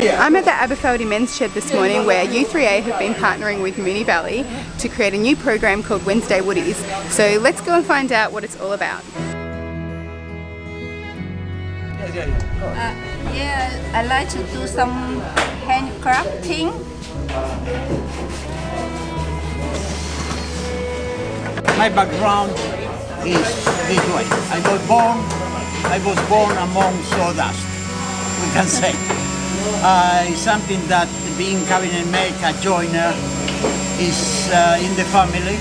I'm at the Aberfeldy Men's Shed this morning where U3A have been partnering with Moonee Valley to create a new program called Wednesday Woodies. So let's go and find out what it's all about. I like to do some handcrafting. My background is this way. I was born among sawdust, we can say. It's something that being cabinet maker, joiner, is in the family.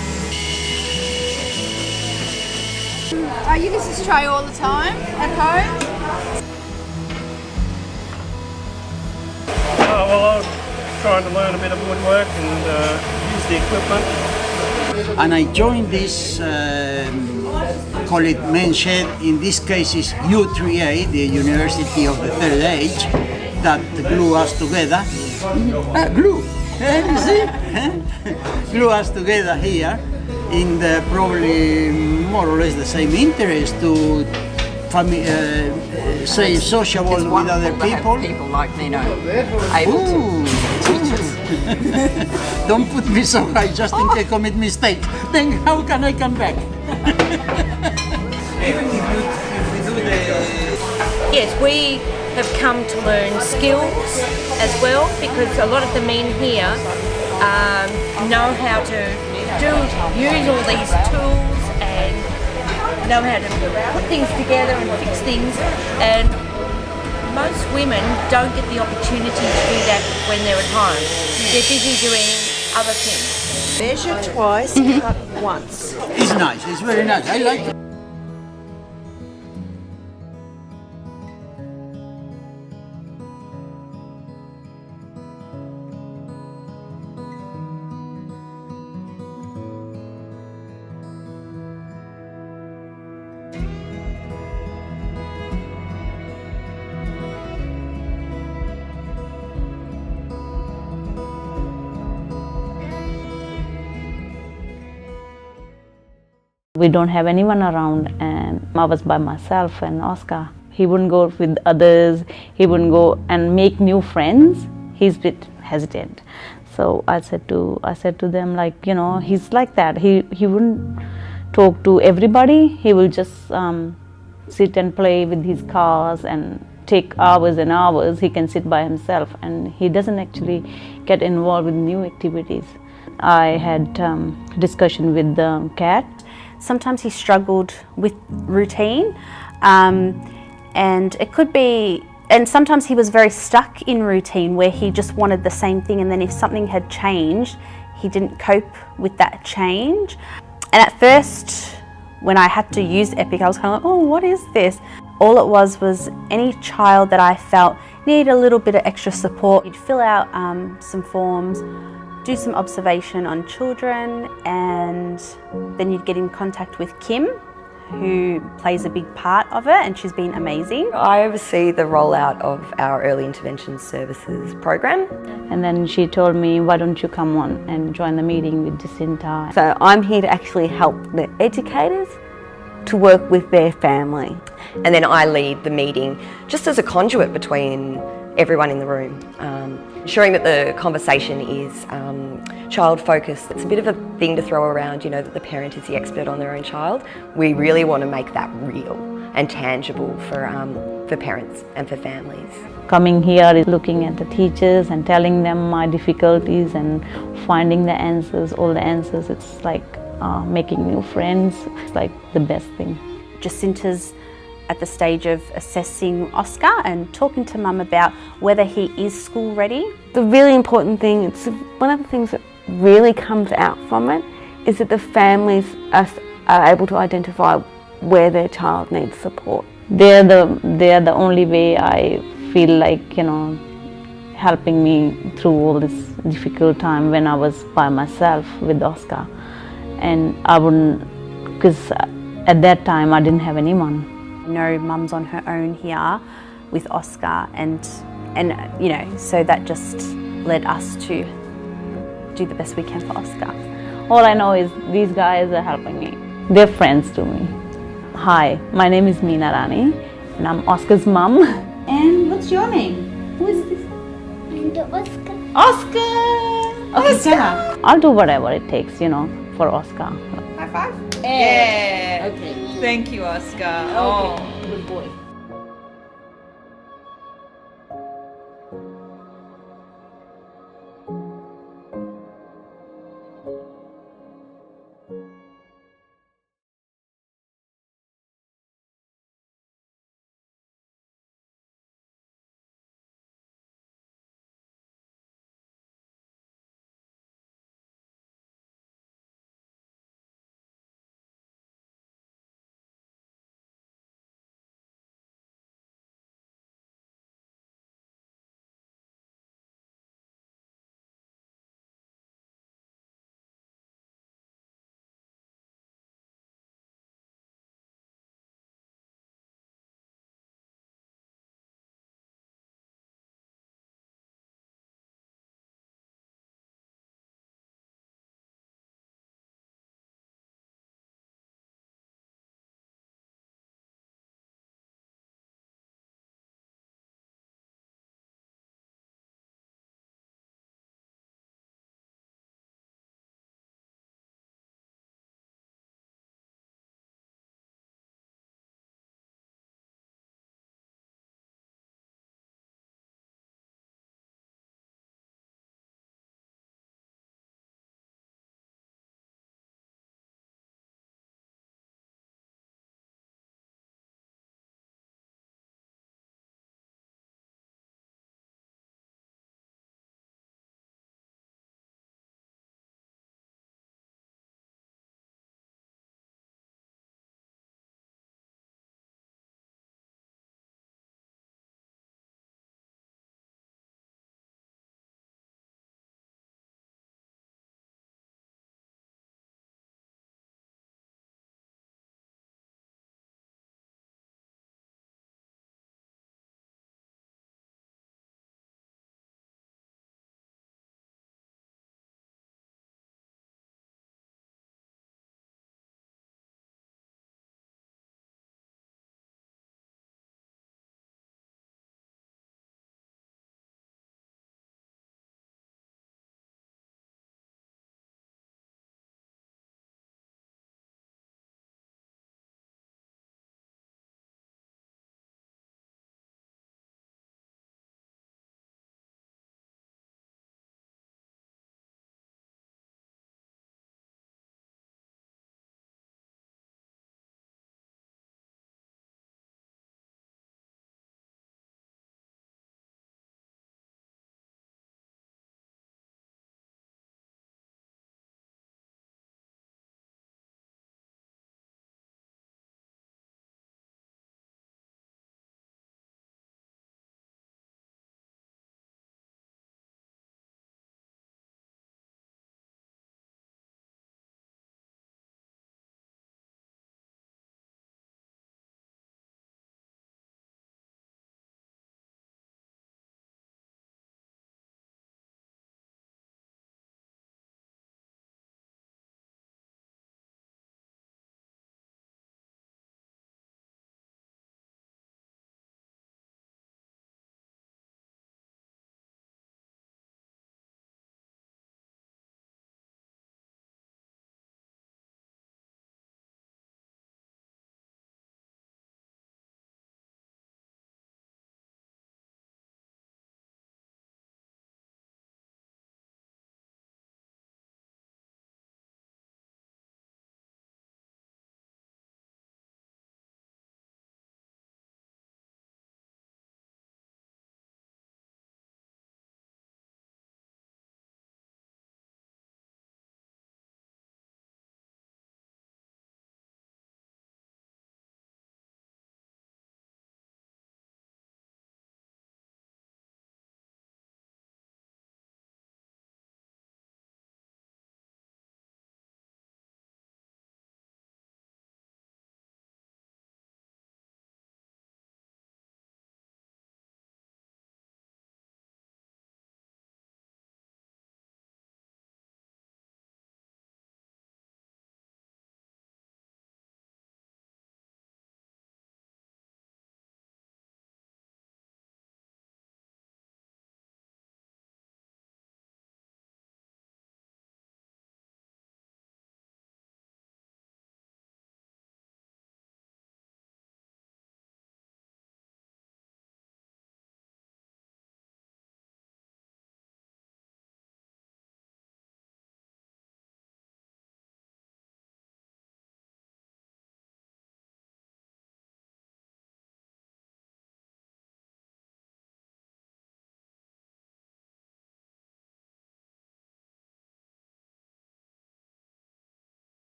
You use this tray all the time at home? Well, I'm trying to learn a bit of woodwork and use the equipment. And I joined this, call it men's shed, in this case is U3A, the University of the Third Age, that glue us together. Glue, you see? Glue us together here in the probably more or less the same interest to say sociable with other people. People like Meena able to teach us. Don't put me so high just in case I commit mistake. Then how can I come back? Yes, we have come to learn skills as well because a lot of the men here know how to use all these tools and know how to put things together and fix things, and most women don't get the opportunity to do that when they're at home. They're busy doing other things. Measure twice, cut once. It's nice, it's very nice. I like it. We don't have anyone around, and I was by myself and Oscar. He wouldn't go with others, he wouldn't go and make new friends. He's a bit hesitant. So I said to them, like, you know, he's like that. He wouldn't talk to everybody. He will just sit and play with his cars and take hours and hours. He can sit by himself and he doesn't actually get involved with new activities. I had discussion with Kat. Sometimes he struggled with routine, and it could be, and sometimes he was very stuck in routine where he just wanted the same thing, and then if something had changed, he didn't cope with that change. And at first, when I had to use Epic, I was kind of like, oh, what is this? All it was any child that I felt needed a little bit of extra support, you'd fill out some forms, do some observation on children, and then you'd get in contact with Kim, who plays a big part of it, and she's been amazing. I oversee the rollout of our early intervention services program. And then she told me, why don't you come on and join the meeting with Jacinta. So I'm here to actually help the educators to work with their family. And then I lead the meeting just as a conduit between everyone in the room, ensuring that the conversation is child-focused. It's a bit of a thing to throw around, you know, that the parent is the expert on their own child. We really want to make that real and tangible for parents and for families. Coming here is looking at the teachers and telling them my difficulties and finding the answers, all the answers. It's like making new friends. It's like the best thing. Jacinta's at the stage of assessing Oscar and talking to Mum about whether he is school ready. The really important thing, it's one of the things that really comes out from it, is that the families are able to identify where their child needs support. They're the only way I feel like, you know, helping me through all this difficult time when I was by myself with Oscar. And I wouldn't, because at that time I didn't have anyone. I know Mum's on her own here with Oscar, and you know, so that just led us to do the best we can for Oscar. All I know is these guys are helping me. They're friends to me. Hi, my name is Meena Rani and I'm Oscar's mum. And what's your name? Who is this? And Oscar. Oscar! Okay, Jenna. I'll do whatever it takes, for Oscar. High five? Yeah. Okay. Thank you, Oscar. Oh, good boy.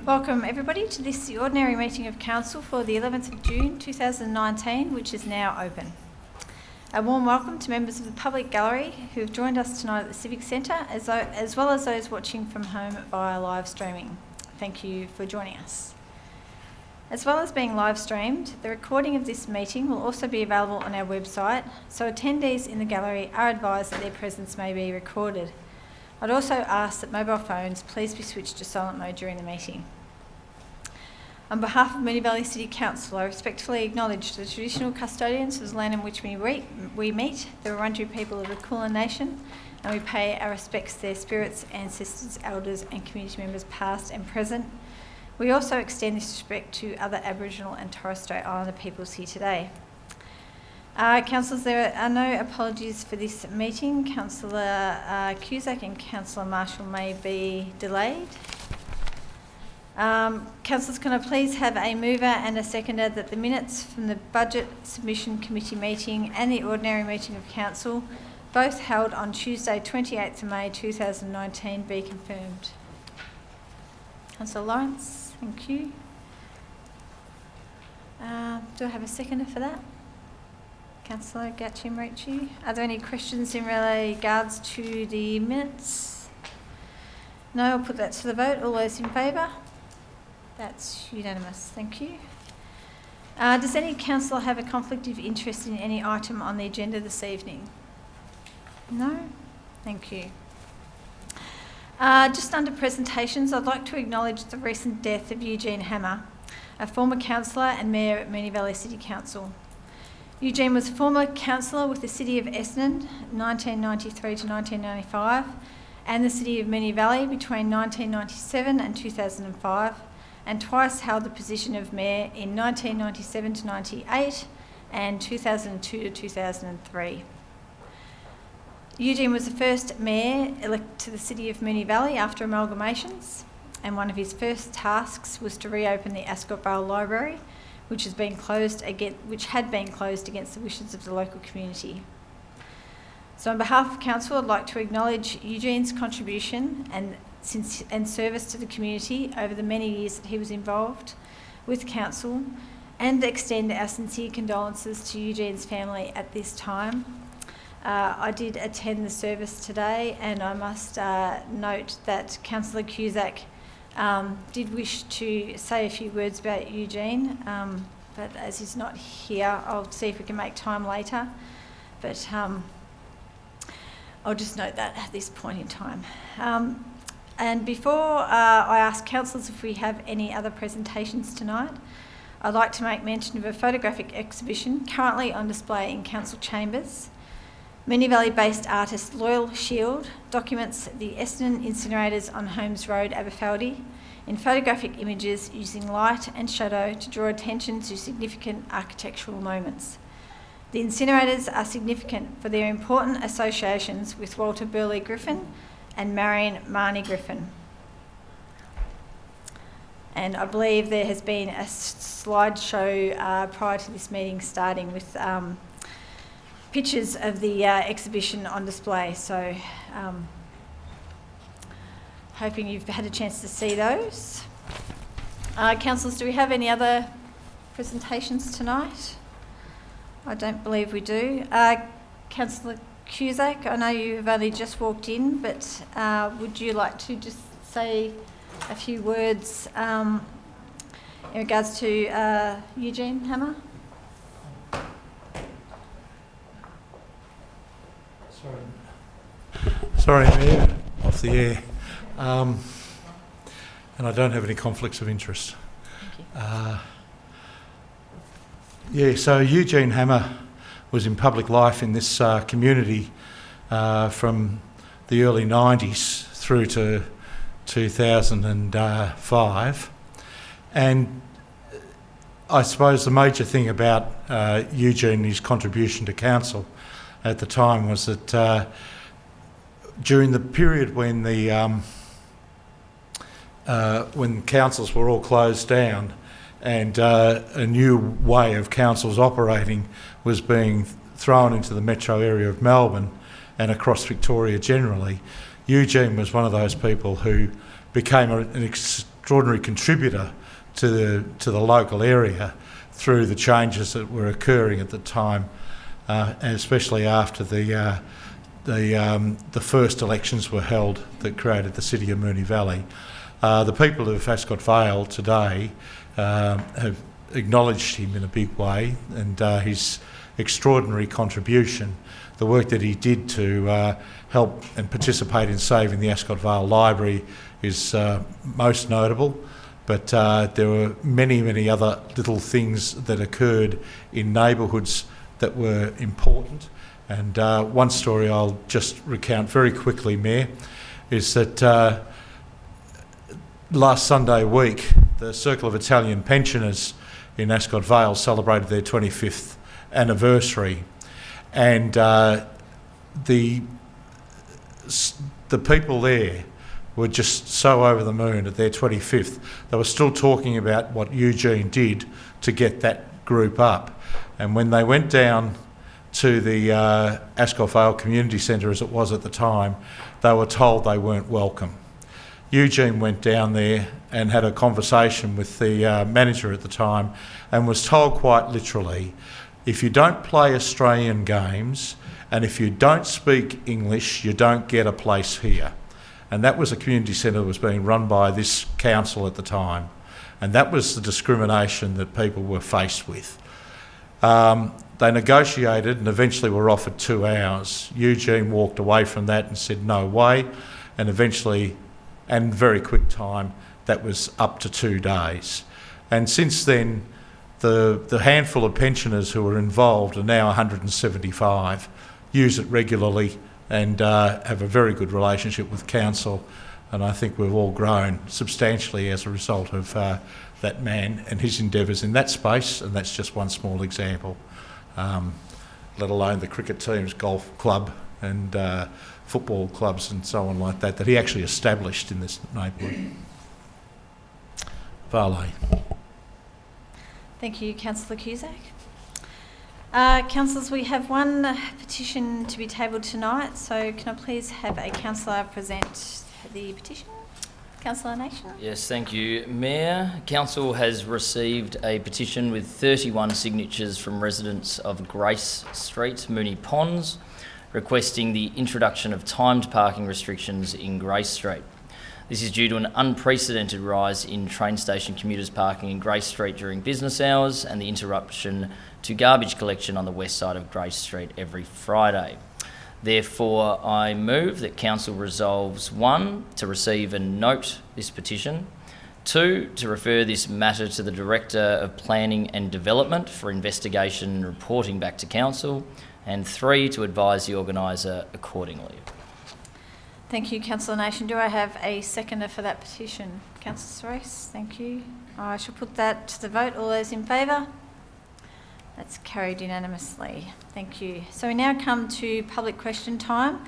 Welcome everybody to this, the ordinary meeting of Council for the 11th of June 2019, which is now open. A warm welcome to members of the public gallery who have joined us tonight at the Civic Centre, as well as those watching from home via live streaming. Thank you for joining us. As well as being live streamed, the recording of this meeting will also be available on our website, so attendees in the gallery are advised that their presence may be recorded. I'd also ask that mobile phones please be switched to silent mode during the meeting. On behalf of Moonee Valley City Council, I respectfully acknowledge the traditional custodians of the land in which we meet, the Wurundjeri people of the Kulin Nation, and we pay our respects to their spirits, ancestors, elders and community members past and present. We also extend this respect to other Aboriginal and Torres Strait Islander peoples here today. Councillors, there are no apologies for this meeting. Councillor Cusack and Councillor Marshall may be delayed. Councillors, can I please have a mover and a seconder that the minutes from the Budget Submission Committee meeting and the ordinary meeting of Council, both held on Tuesday 28th of May 2019, be confirmed? Councillor Lawrence, thank you. Do I have a seconder for that? Councillor Gatchim-Ritchie. Are there any questions in regards to the minutes? No, I'll put that to the vote. All those in favour? That's unanimous. Thank you. Does any councillor have a conflict of interest in any item on the agenda this evening? No? Thank you. Just under presentations, I'd like to acknowledge the recent death of Eugene Hammer, a former councillor and mayor at Moonee Valley City Council. Eugene was former councillor with the City of Essendon 1993 to 1995 and the City of Moonee Valley between 1997 and 2005, and twice held the position of mayor in 1997 to 98 and 2002 to 2003. Eugene was the first mayor elected to the City of Moonee Valley after amalgamations, and one of his first tasks was to reopen the Ascot Vale Library, which had been closed against the wishes of the local community. So on behalf of Council, I'd like to acknowledge Eugene's contribution and service to the community over the many years that he was involved with Council, and extend our sincere condolences to Eugene's family at this time. I did attend the service today, and I must note that Councillor Cusack did wish to say a few words about Eugene, but as he's not here, I'll see if we can make time later. But I'll just note that at this point in time. And before I ask councillors if we have any other presentations tonight, I'd like to make mention of a photographic exhibition currently on display in Council Chambers. Moonee Valley-based artist Loyal Shield documents the Essendon incinerators on Holmes Road, Aberfeldy, in photographic images using light and shadow to draw attention to significant architectural moments. The incinerators are significant for their important associations with Walter Burley Griffin and Marion Marnie Griffin. And I believe there has been a slideshow prior to this meeting starting with pictures of the exhibition on display, so hoping you've had a chance to see those. Councillors, do we have any other presentations tonight? I don't believe we do. Councillor Cusack, I know you've only just walked in, but would you like to just say a few words in regards to Eugene Hammer? Sorry, Mayor, off the air. And I don't have any conflicts of interest. Thank you. So Eugene Hammer was in public life in this community from the early 90s through to 2005. And I suppose the major thing about Eugene and his contribution to council at the time was that during the period when councils were all closed down and a new way of councils operating was being thrown into the metro area of Melbourne and across Victoria generally, Eugene was one of those people who became an extraordinary contributor to the local area through the changes that were occurring at the time, and especially after the first elections were held that created the city of Moonee Valley. The people of Ascot Vale today have acknowledged him in a big way, and his extraordinary contribution, the work that he did to help and participate in saving the Ascot Vale Library is most notable. But there were many, many other little things that occurred in neighbourhoods that were important. And one story I'll just recount very quickly, Mayor, is that last Sunday week, the Circle of Italian Pensioners in Ascot Vale celebrated their 25th anniversary. And the people there were just so over the moon at their 25th. They were still talking about what Eugene did to get that group up. And when they went down to the Ascot Vale Community Centre, as it was at the time, they were told they weren't welcome. Eugene went down there and had a conversation with the manager at the time and was told quite literally, if you don't play Australian games and if you don't speak English, you don't get a place here. And that was a community centre that was being run by this council at the time. And that was the discrimination that people were faced with. They negotiated and eventually were offered 2 hours. Eugene walked away from that and said, no way. And eventually, and very quick time, that was up to 2 days. And since then, the handful of pensioners who were involved are now 175, use it regularly and have a very good relationship with council. And I think we've all grown substantially as a result of that man and his endeavours in that space, and that's just one small example, let alone the cricket teams, golf club and football clubs and so on like that he actually established in this neighbourhood. Vale. Thank you, Councillor Cusack. Councillors, we have one petition to be tabled tonight, so can I please have a councillor present the petition? Councillor Nation. Yes, thank you, Mayor. Council has received a petition with 31 signatures from residents of Grace Street, Moonee Ponds, requesting the introduction of timed parking restrictions in Grace Street. This is due to an unprecedented rise in train station commuters parking in Grace Street during business hours and the interruption to garbage collection on the west side of Grace Street every Friday. Therefore, I move that Council resolves 1, to receive and note this petition, 2, to refer this matter to the Director of Planning and Development for investigation and reporting back to Council, and 3, to advise the organiser accordingly. Thank you, Councillor Nation. Do I have a seconder for that petition? Councillor Surace, thank you. I shall put that to the vote. All those in favour? That's carried unanimously. Thank you. So we now come to public question time,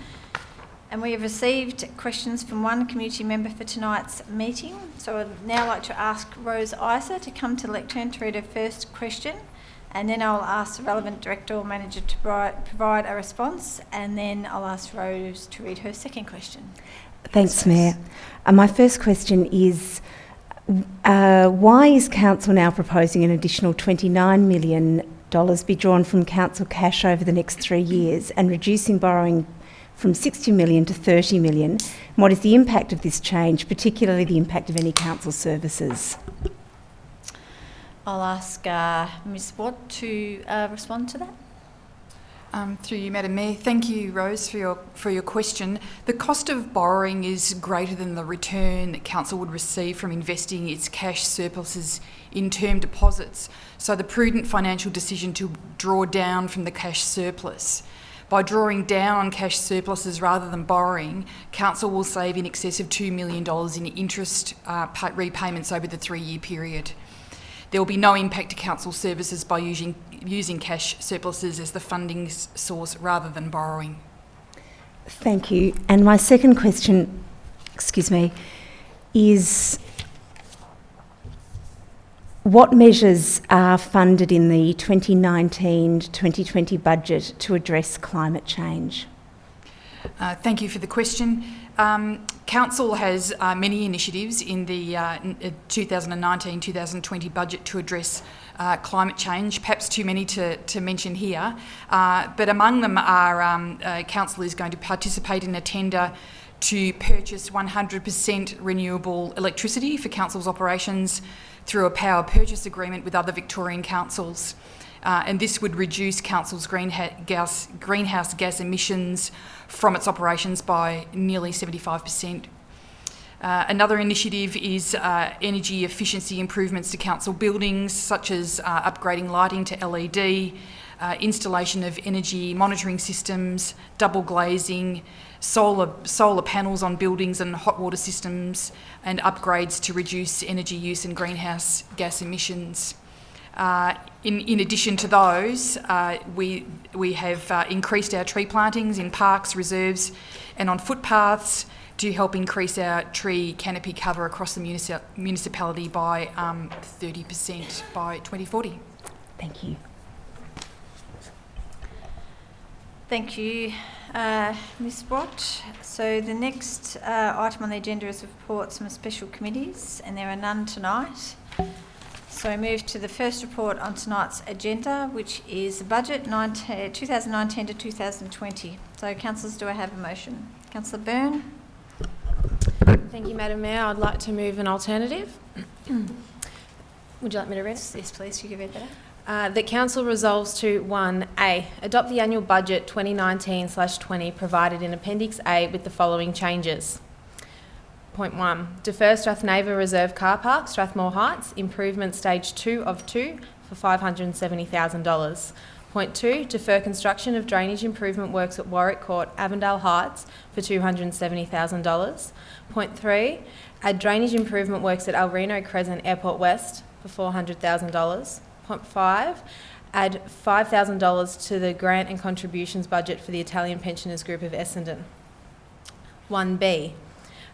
and we have received questions from one community member for tonight's meeting. So I'd now like to ask Rose Isa to come to the lectern to read her first question, and then I'll ask the relevant director or manager to provide a response, and then I'll ask Rose to read her second question. Thanks, Mayor. My first question is, why is Council now proposing an additional $29 million be drawn from council cash over the next 3 years and reducing borrowing from $60 million to $30 million? And what is the impact of this change, particularly the impact of any council services? I'll ask Ms Watt to respond to that. Through you, Madam Mayor. Thank you, Rose, for your question. The cost of borrowing is greater than the return that Council would receive from investing its cash surpluses in term deposits. So the prudent financial decision to draw down from the cash surplus. By drawing down on cash surpluses rather than borrowing, Council will save in excess of $2 million in interest repayments over the 3-year period. There will be no impact to council services by using cash surpluses as the funding source rather than borrowing. Thank you. And my second question, is what measures are funded in the 2019-2020 budget to address climate change? Thank you for the question. Council has many initiatives in the 2019-2020 budget to address climate change, perhaps too many to mention here, but among them are Council is going to participate in a tender to purchase 100% renewable electricity for Council's operations through a power purchase agreement with other Victorian councils. And this would reduce Council's greenhouse gas emissions from its operations by nearly 75%. Another initiative is energy efficiency improvements to council buildings, such as upgrading lighting to LED, installation of energy monitoring systems, double glazing, solar panels on buildings and hot water systems, and upgrades to reduce energy use and greenhouse gas emissions. In addition to those, we have increased our tree plantings in parks, reserves and on footpaths to help increase our tree canopy cover across the municipality by 30% by 2040. Thank you. Thank you, Ms Watt. So the next item on the agenda is reports from special committees, and there are none tonight. So I move to the first report on tonight's agenda, which is the budget 2019 to 2020. So, councillors, do I have a motion? Councillor Byrne. Thank you, Madam Mayor. I'd like to move an alternative. Would you like me to read it? Yes, please. You can read that. That Council resolves to 1A, adopt the annual budget 2019/20 provided in Appendix A with the following changes. Point 1, defer Strathnava Reserve Car Park, Strathmore Heights, improvement stage 2 of 2 for $570,000. Point 2, defer construction of drainage improvement works at Warwick Court, Avondale Heights for $270,000. Point 3, add drainage improvement works at El Reno Crescent, Airport West for $400,000. Point 5, add $5,000 to the grant and contributions budget for the Italian Pensioners Group of Essendon. 1B,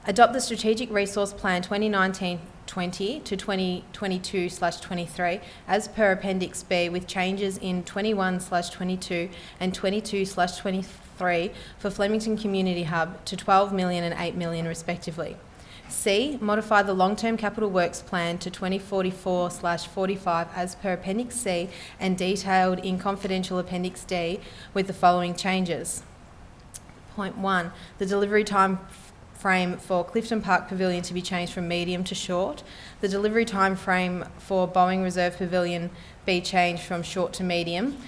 adopt the Strategic Resource Plan 2019-20 to 2022/23 as per Appendix B with changes in 21/22 and 22/23 for Flemington Community Hub to $12 million and $8 million respectively. C, modify the Long-Term Capital Works Plan to 2044/45 as per Appendix C and detailed in confidential Appendix D with the following changes. Point 1, the delivery time frame for Clifton Park Pavilion to be changed from medium to short. The delivery time frame for Boeing Reserve Pavilion be changed from short to medium.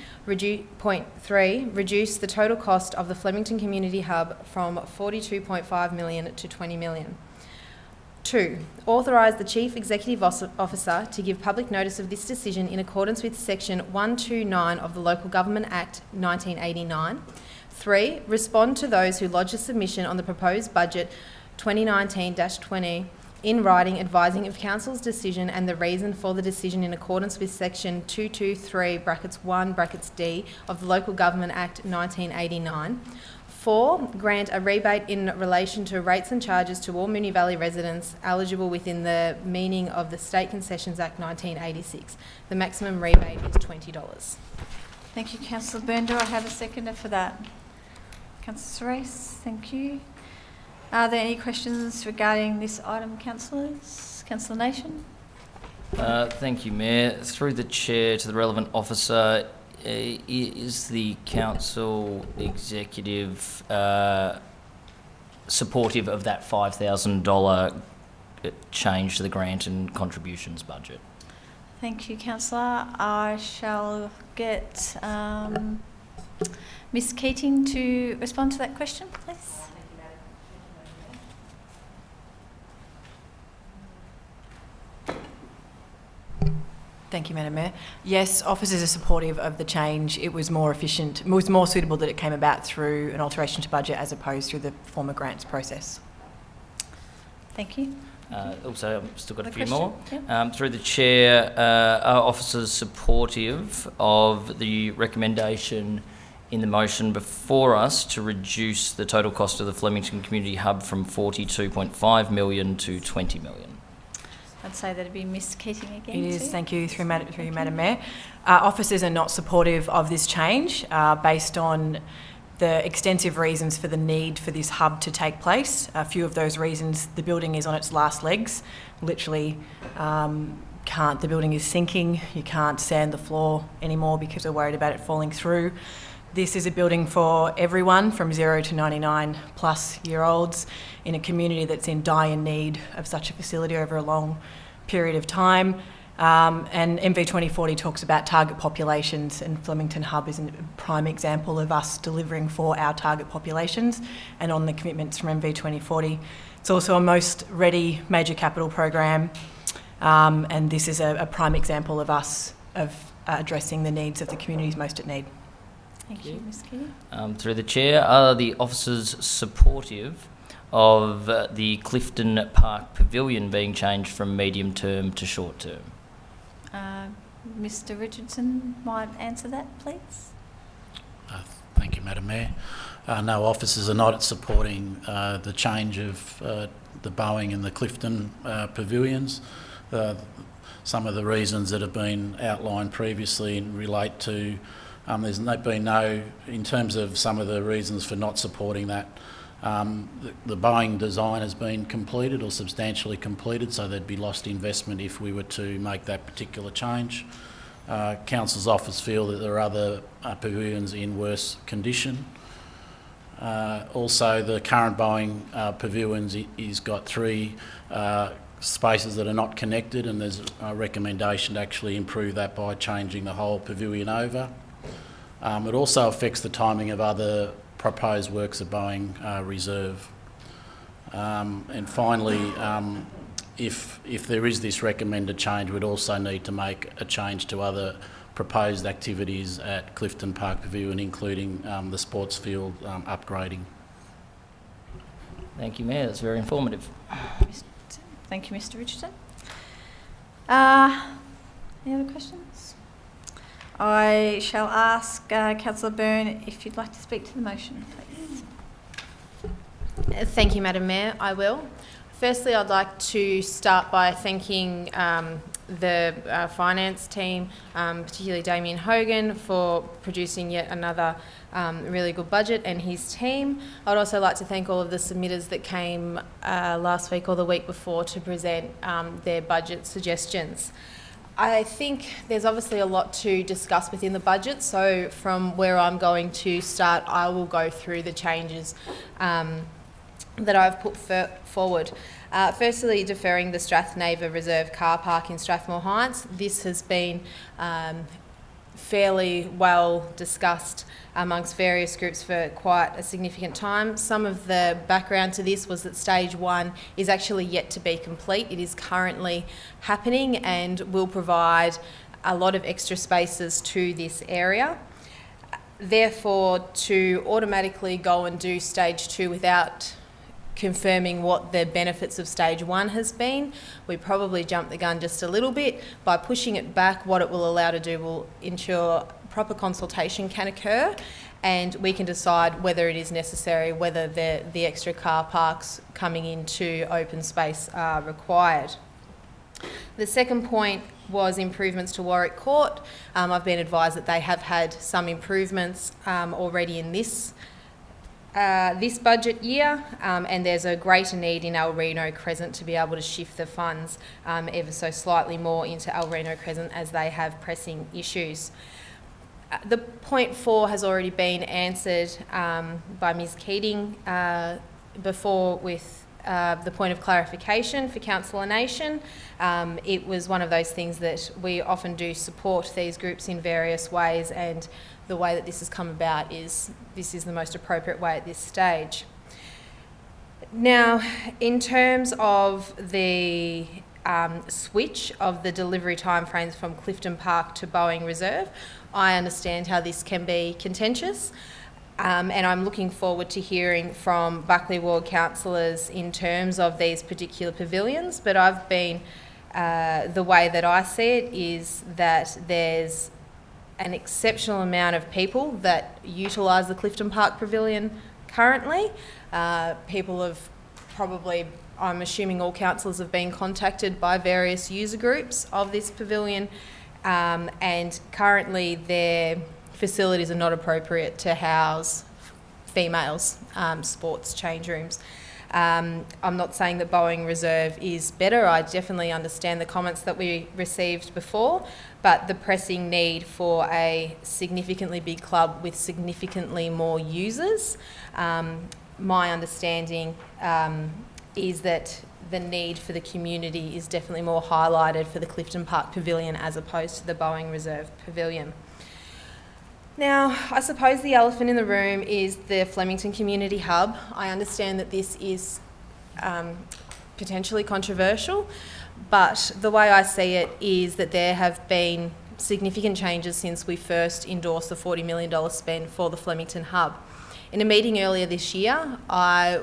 Point 3, reduce the total cost of the Flemington Community Hub from $42.5 million to $20 million. 2, authorise the Chief Executive Officer to give public notice of this decision in accordance with Section 129 of the Local Government Act 1989. 3, respond to those who lodge a submission on the proposed budget 2019-20 in writing advising of Council's decision and the reason for the decision in accordance with Section 223(1)(d) of the Local Government Act 1989. 4, grant a rebate in relation to rates and charges to all Moonee Valley residents eligible within the meaning of the State Concessions Act 1986. The maximum rebate is $20. Thank you, Councillor Byrne. Do I have a seconder for that? Councillor Surace, thank you. Are there any questions regarding this item, councillors? Councillor Nation. Thank you, Mayor. Through the chair to the relevant officer, is the council executive supportive of that $5,000 change to the grant and contributions budget? Thank you, councillor. I shall get Ms Keating to respond to that question, please. Thank you, Madam Mayor. Yes, officers are supportive of the change. It was more efficient, it was more suitable that it came about through an alteration to budget as opposed through the former grants process. Thank you. Also, I've still got a few question? more. Yep. Through the chair, are officers supportive of the recommendation in the motion before us to reduce the total cost of the Flemington Community Hub from $42.5 million to $20 million? I'd say that'd be Ms Keating again. It is, thank you, through you, Madam Mayor. Officers are not supportive of this change based on the extensive reasons for the need for this hub to take place. A few of those reasons, the building is on its last legs. Literally, the building is sinking. You can't sand the floor anymore because we're worried about it falling through. This is a building for everyone from 0 to 99 plus year olds in a community that's in dire need of such a facility over a long period of time. And MV 2040 talks about target populations, and Flemington Hub is a prime example of us delivering for our target populations and on the commitments from MV 2040. It's also a most ready major capital program, and this is a prime example of us addressing the needs of the communities most at need. Thank you, Ms. Keating. Through the Chair, are the officers supportive of the Clifton Park Pavilion being changed from medium term to short term? Mr. Richardson might answer that, please. Thank you, Madam Mayor. No, officers are not supporting the change of the Boeing and the Clifton pavilions. Some of the reasons that have been outlined previously relate to, there's been no, in terms of some of the reasons for not supporting that, the Boeing design has been completed or substantially completed, so there'd be lost investment if we were to make that particular change. Council's office feel that there are other pavilions in worse condition. Also, the current Boeing pavilions is got 3 spaces that are not connected, and there's a recommendation to actually improve that by changing the whole pavilion over. It also affects the timing of other proposed works at Boeing Reserve. And finally, if there is this recommended change, we'd also need to make a change to other proposed activities at Clifton Park Pavilion, including the sports field upgrading. Thank you, Mayor. That's very informative. Thank you, Mr. Richardson. Any other questions? I shall ask Councillor Byrne if you'd like to speak to the motion, please. Thank you, Madam Mayor. I will. Firstly, I'd like to start by thanking the finance team, particularly Damien Hogan, for producing yet another really good budget, and his team. I'd also like to thank all of the submitters that came last week or the week before to present their budget suggestions. I think there's obviously a lot to discuss within the budget, so from where I'm going to start, I will go through the changes that I've put forward. Firstly, deferring the Strathnava Reserve car park in Strathmore Heights. This has been fairly well discussed amongst various groups for quite a significant time. Some of the background to this was that stage 1 is actually yet to be complete. It is currently happening and will provide a lot of extra spaces to this area. Therefore, to automatically go and do stage 2 without confirming what the benefits of stage 1 has been, we probably jumped the gun just a little bit. By pushing it back, what it will allow to do will ensure proper consultation can occur, and we can decide whether it is necessary, whether the extra car parks coming into open space are required. The second point was improvements to Warwick Court. I've been advised that they have had some improvements already in this budget year, and there's a greater need in El Reno Crescent to be able to shift the funds ever so slightly more into El Reno Crescent as they have pressing issues. The point 4 has already been answered by Ms. Keating before with the point of clarification for Councillor Nation. It was one of those things that we often do support these groups in various ways, and the way that this has come about is this is the most appropriate way at this stage. Now, in terms of the switch of the delivery timeframes from Clifton Park to Boeing Reserve, I understand how this can be contentious, and I'm looking forward to hearing from Buckley Ward councillors in terms of these particular pavilions. But I've been, the way that I see it is that there's an exceptional amount of people that utilise the Clifton Park Pavilion currently. People have probably, I'm assuming all councillors have been contacted by various user groups of this pavilion, and currently their facilities are not appropriate to house females, sports change rooms. I'm not saying that Boeing Reserve is better. I definitely understand the comments that we received before, but the pressing need for a significantly big club with significantly more users, my understanding is that the need for the community is definitely more highlighted for the Clifton Park Pavilion as opposed to the Boeing Reserve Pavilion. Now, I suppose the elephant in the room is the Flemington Community Hub. I understand that this is potentially controversial, but the way I see it is that there have been significant changes since we first endorsed the $40 million spend for the Flemington Hub. In a meeting earlier this year, I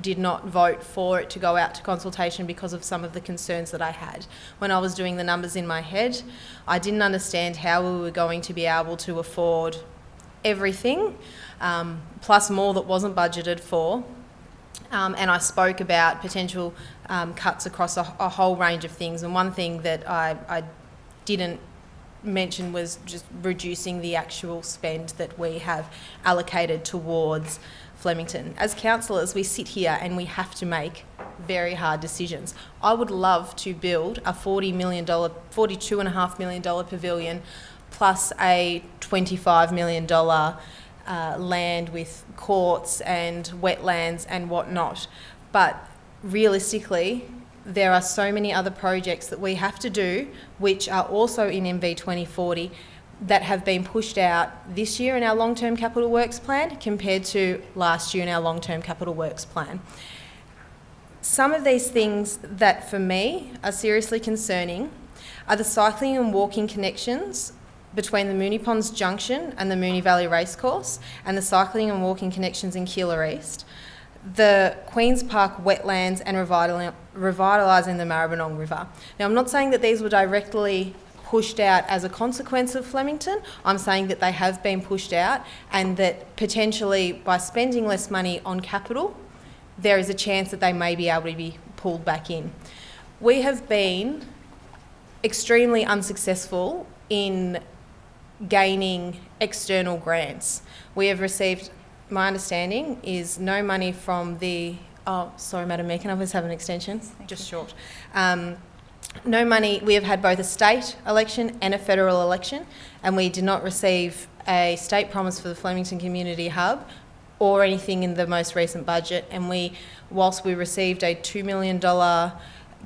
did not vote for it to go out to consultation because of some of the concerns that I had. When I was doing the numbers in my head, I didn't understand how we were going to be able to afford everything, plus more that wasn't budgeted for. And I spoke about potential cuts across a whole range of things. And one thing that I didn't mention was just reducing the actual spend that we have allocated towards Flemington. As councillors, we sit here and we have to make very hard decisions. I would love to build a $42.5 million pavilion plus a $25 million land with courts and wetlands and whatnot. But realistically, there are so many other projects that we have to do, which are also in MV 2040, that have been pushed out this year in our long-term capital works plan compared to last year in our long-term capital works plan. Some of these things that for me are seriously concerning are the cycling and walking connections between the Moonee Ponds Junction and the Moonee Valley Racecourse, and the cycling and walking connections in Keilor East, the Queen's Park wetlands, and revitalising the Maribyrnong River. Now, I'm not saying that these were directly pushed out as a consequence of Flemington. I'm saying that they have been pushed out, and that potentially by spending less money on capital, there is a chance that they may be able to be pulled back in. We have been extremely unsuccessful in gaining external grants. We have received, my understanding is, no money from the, oh, sorry, Madam Mayor, can I please have an extension? Just short. No money. We have had both a state election and a federal election, and we did not receive a state promise for the Flemington Community Hub or anything in the most recent budget. And whilst we received a $2 million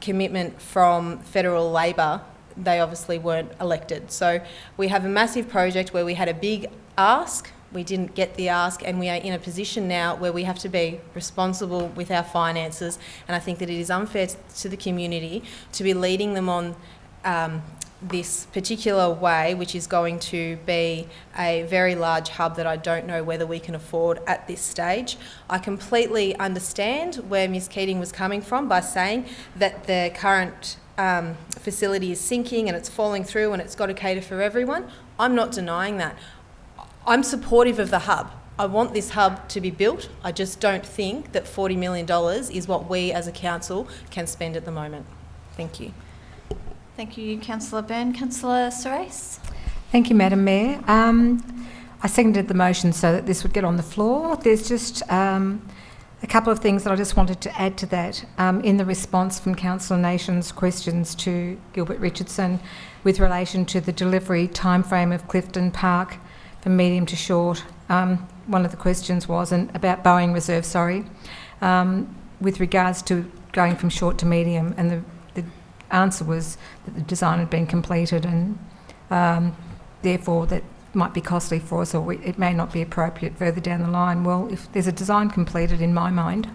commitment from federal Labor, they obviously weren't elected. So we have a massive project where we had a big ask, we didn't get the ask, and we are in a position now where we have to be responsible with our finances. And I think that it is unfair to the community to be leading them on this particular way, which is going to be a very large hub that I don't know whether we can afford at this stage. I completely understand where Ms Keating was coming from by saying that the current facility is sinking and it's falling through and it's got to cater for everyone. I'm not denying that. I'm supportive of the hub. I want this hub to be built. I just don't think that $40 million is what we as a council can spend at the moment. Thank you. Thank you, Councillor Byrne. Councillor Surace. Thank you, Madam Mayor. I seconded the motion so that this would get on the floor. There's just a couple of things that I just wanted to add to that in the response from Councillor Nation's questions to Gilbert Richardson with relation to the delivery timeframe of Clifton Park from medium to short. One of the questions was about Boeing Reserve, with regards to going from short to medium, and the answer was that the design had been completed and therefore that might be costly for us, or it may not be appropriate further down the line. Well, if there's a design completed in my mind,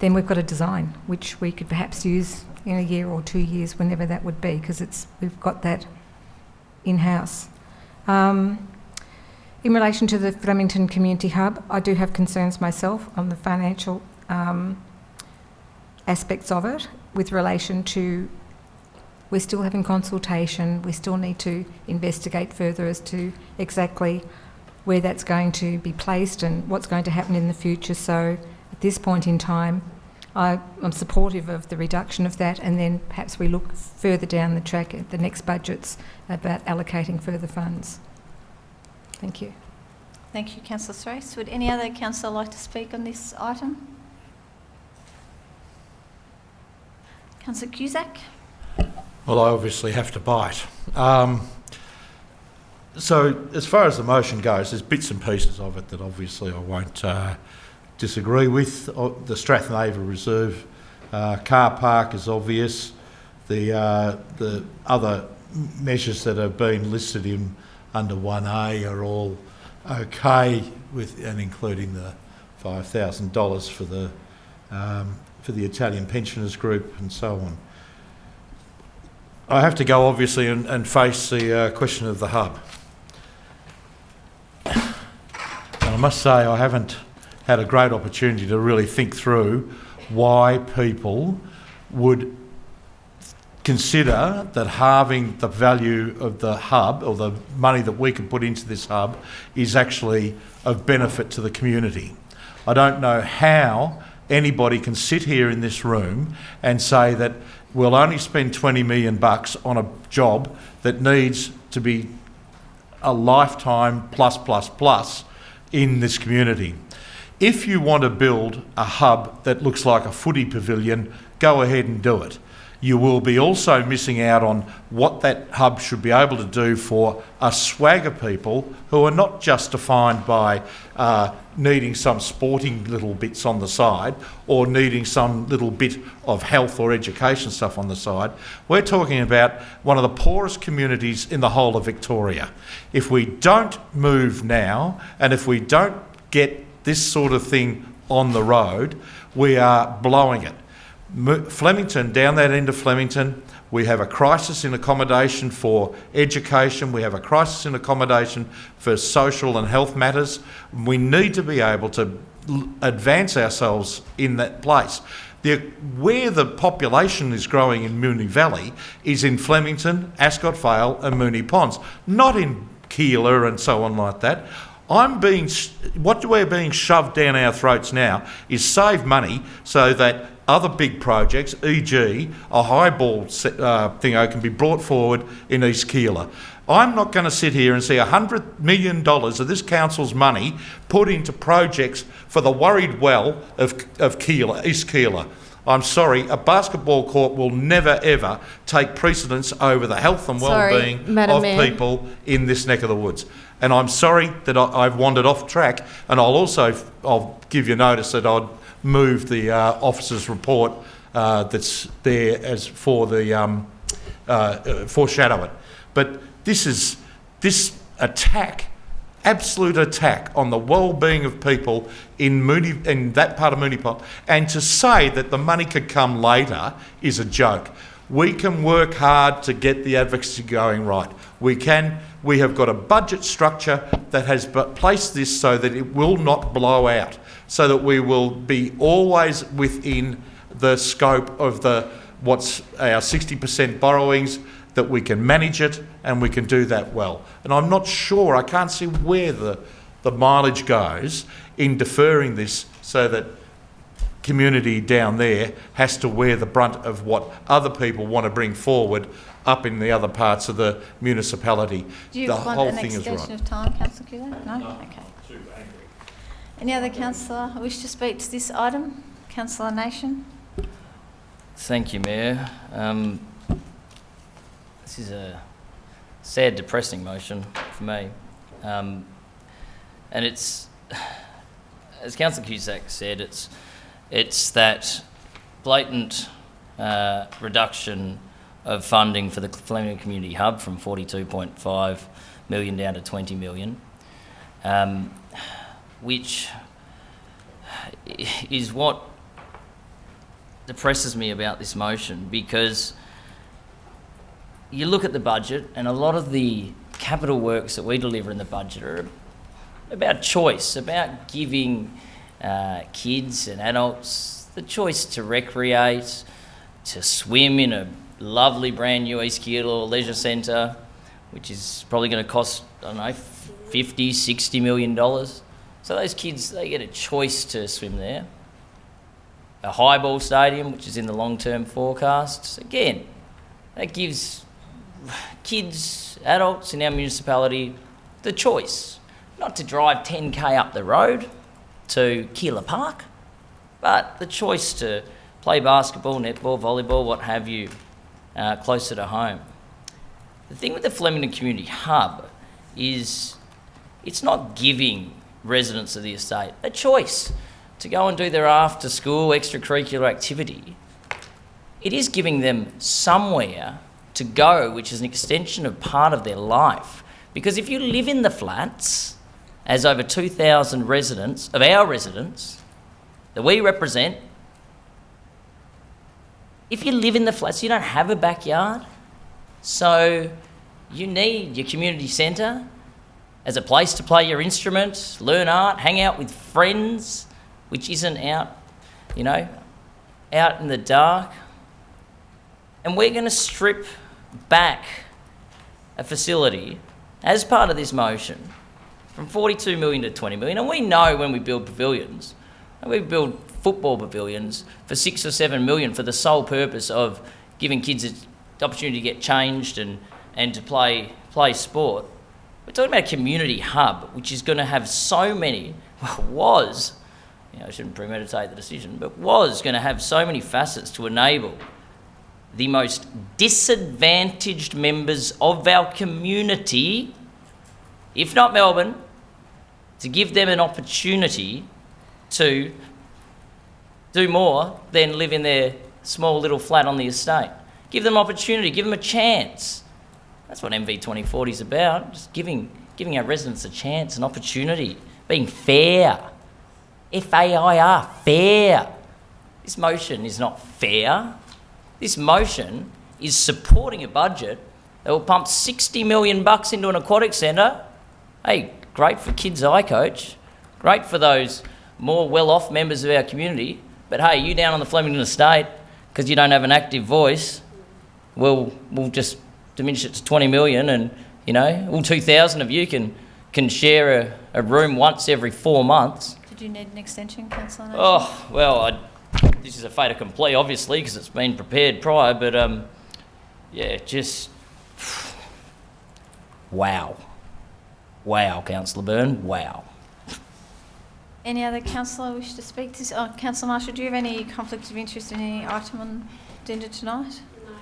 then we've got a design which we could perhaps use in a year or 2 years, whenever that would be, because we've got that in-house. In relation to the Flemington Community Hub, I do have concerns myself on the financial aspects of it with relation to, we're still having consultation, we still need to investigate further as to exactly where that's going to be placed and what's going to happen in the future. So at this point in time, I'm supportive of the reduction of that, and then perhaps we look further down the track at the next budgets about allocating further funds. Thank you. Thank you, Councillor Surace. Would any other councillor like to speak on this item? Councillor Cusack? Well, I obviously have to bite. So as far as the motion goes, there's bits and pieces of it that obviously I won't disagree with. The Strathnava Reserve car park is obvious. The other measures that have been listed in under 1A are all okay, and including the $5,000 for the Italian pensioners group and so on. I have to go obviously and face the question of the hub. And I must say I haven't had a great opportunity to really think through why people would consider that halving the value of the hub, or the money that we could put into this hub, is actually of benefit to the community. I don't know how anybody can sit here in this room and say that we'll only spend $20 million on a job that needs to be a lifetime plus in this community. If you want to build a hub that looks like a footy pavilion, go ahead and do it. You will be also missing out on what that hub should be able to do for a swag of people who are not just defined by needing some sporting little bits on the side or needing some little bit of health or education stuff on the side. We're talking about one of the poorest communities in the whole of Victoria. If we don't move now, and if we don't get this sort of thing on the road, we are blowing it. Flemington, down that end of Flemington, we have a crisis in accommodation for education, we have a crisis in accommodation for social and health matters. We need to be able to advance ourselves in that place. Where the population is growing in Moonee Valley is in Flemington, Ascot Vale and Moonee Ponds, not in Keilor and so on like that. What we're being shoved down our throats now is save money so that other big projects, e.g. a highball thingo, can be brought forward in East Keilor. I'm not going to sit here and see $100 million of this council's money put into projects for the worried well of Keilor, East Keilor. I'm sorry, a basketball court will never ever take precedence over the health and well-being of people in this neck of the woods. And I'm sorry that I've wandered off track, and I'll give you notice that I'd move the officer's report that's there as for the foreshadow it. But this attack, absolute attack on the well-being of people in that part of Moonee Ponds, and to say that the money could come later is a joke. We can work hard to get the advocacy going right. We have got a budget structure that has placed this so that it will not blow out, so that we will be always within the scope of what's our 60% borrowings, that we can manage it and we can do that well. And I'm not sure, I can't see where the mileage goes in deferring this so that community down there has to wear the brunt of what other people want to bring forward up in the other parts of the municipality. Do you the want whole an thing extension is right. of time, Councillor Cusack? No? Okay. Any other councillor wish to speak to this item? Councillor Nation? Thank you, Mayor. This is a sad, depressing motion for me. And it's, as Councillor Cusack said, it's that blatant reduction of funding for the Flemington Community Hub from 42.5 million down to 20 million, which is what depresses me about this motion, because you look at the budget and a lot of the capital works that we deliver in the budget are about choice, about giving kids and adults the choice to recreate, to swim in a lovely brand new East Keilor leisure centre, which is probably going to cost, I don't know, $50, $60 million. So those kids, they get a choice to swim there. A highball stadium, which is in the long-term forecasts, again, that gives kids, adults in our municipality the choice. not to drive 10k up the road to Keilor Park, but the choice to play basketball, netball, volleyball, what have you, closer to home. The thing with the Flemington Community Hub is it's not giving residents of the estate a choice to go and do their after-school extracurricular activity. It is giving them somewhere to go, which is an extension of part of their life. Because if you live in the flats, as over 2,000 residents, of our residents that we represent, if you live in the flats, you don't have a backyard. So you need your community centre as a place to play your instrument, learn art, hang out with friends, which isn't out, out in the dark. And we're going to strip back a facility as part of this motion from 42 million to 20 million. And we know when we build pavilions, we build football pavilions for 6 or 7 million for the sole purpose of giving kids the opportunity to get changed and to play sport. We're talking about a community hub, which is going to have so many, I shouldn't premeditate the decision, but was going to have so many facets to enable the most disadvantaged members of our community, if not Melbourne, to give them an opportunity to do more than live in their small little flat on the estate. Give them opportunity, give them a chance. That's what MV 2040 is about, just giving our residents a chance, an opportunity, being fair. F-A-I-R, fair. This motion is not fair. This motion is supporting a budget that will pump $60 million into an aquatic centre. Hey, great for Kids I Coach, great for those more well-off members of our community, but hey, you down on the Flemington estate, because you don't have an active voice, we'll just diminish it to 20 million and, all 2,000 of you can share a room once every 4 months. Did you need an extension, Councillor? Oh, well, this is a fait accompli, obviously, because it's been prepared prior, but just wow. Wow, Councillor Byrne, wow. Any other councillor wish to speak to this? Oh, Councillor Marshall, do you have any conflict of interest in any item on the agenda tonight? No.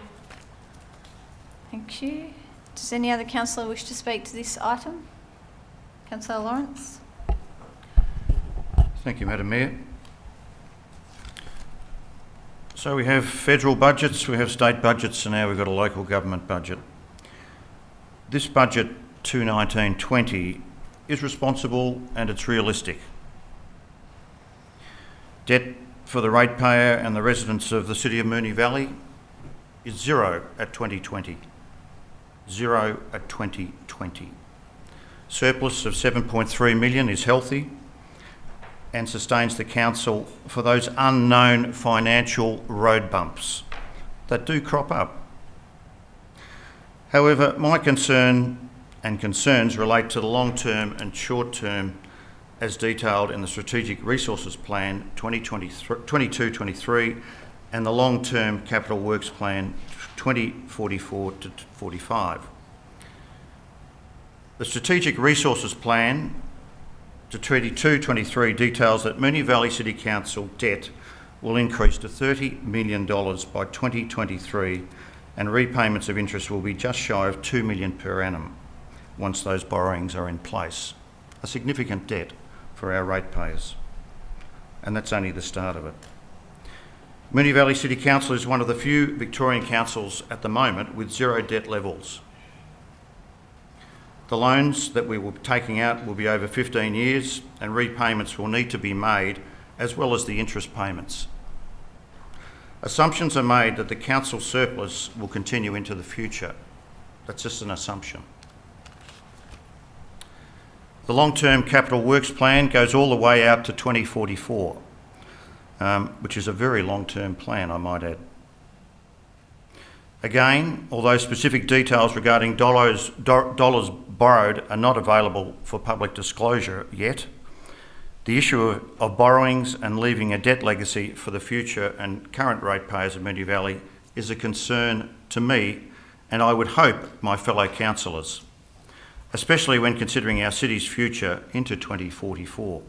Thank you. Does any other councillor wish to speak to this item? Councillor Lawrence. Thank you, Madam Mayor. So we have federal budgets, we have state budgets, and now we've got a local government budget. This budget 2019-20 is responsible and it's realistic. Debt for the ratepayer and the residents of the City of Moonee Valley is zero at 2020. Zero at 2020. Surplus of 7.3 million is healthy and sustains the council for those unknown financial road bumps that do crop up. However, my concern and concerns relate to the long-term and short-term as detailed in the Strategic Resources Plan 2022-23 and the Long-Term Capital Works Plan 2044 to 45. The Strategic Resources Plan to 22-23 details that Moonee Valley City Council debt will increase to $30 million by 2023 and repayments of interest will be just shy of $2 million per annum once those borrowings are in place. A significant debt for our ratepayers. And that's only the start of it. Moonee Valley City Council is one of the few Victorian councils at the moment with zero debt levels. The loans that we will be taking out will be over 15 years and repayments will need to be made as well as the interest payments. Assumptions are made that the council surplus will continue into the future. That's just an assumption. The long-term capital works plan goes all the way out to 2044, which is a very long-term plan, I might add. Again, although specific details regarding dollars borrowed are not available for public disclosure yet, the issue of borrowings and leaving a debt legacy for the future and current ratepayers of Moonee Valley is a concern to me and I would hope my fellow councillors. especially when considering our city's future into 2044.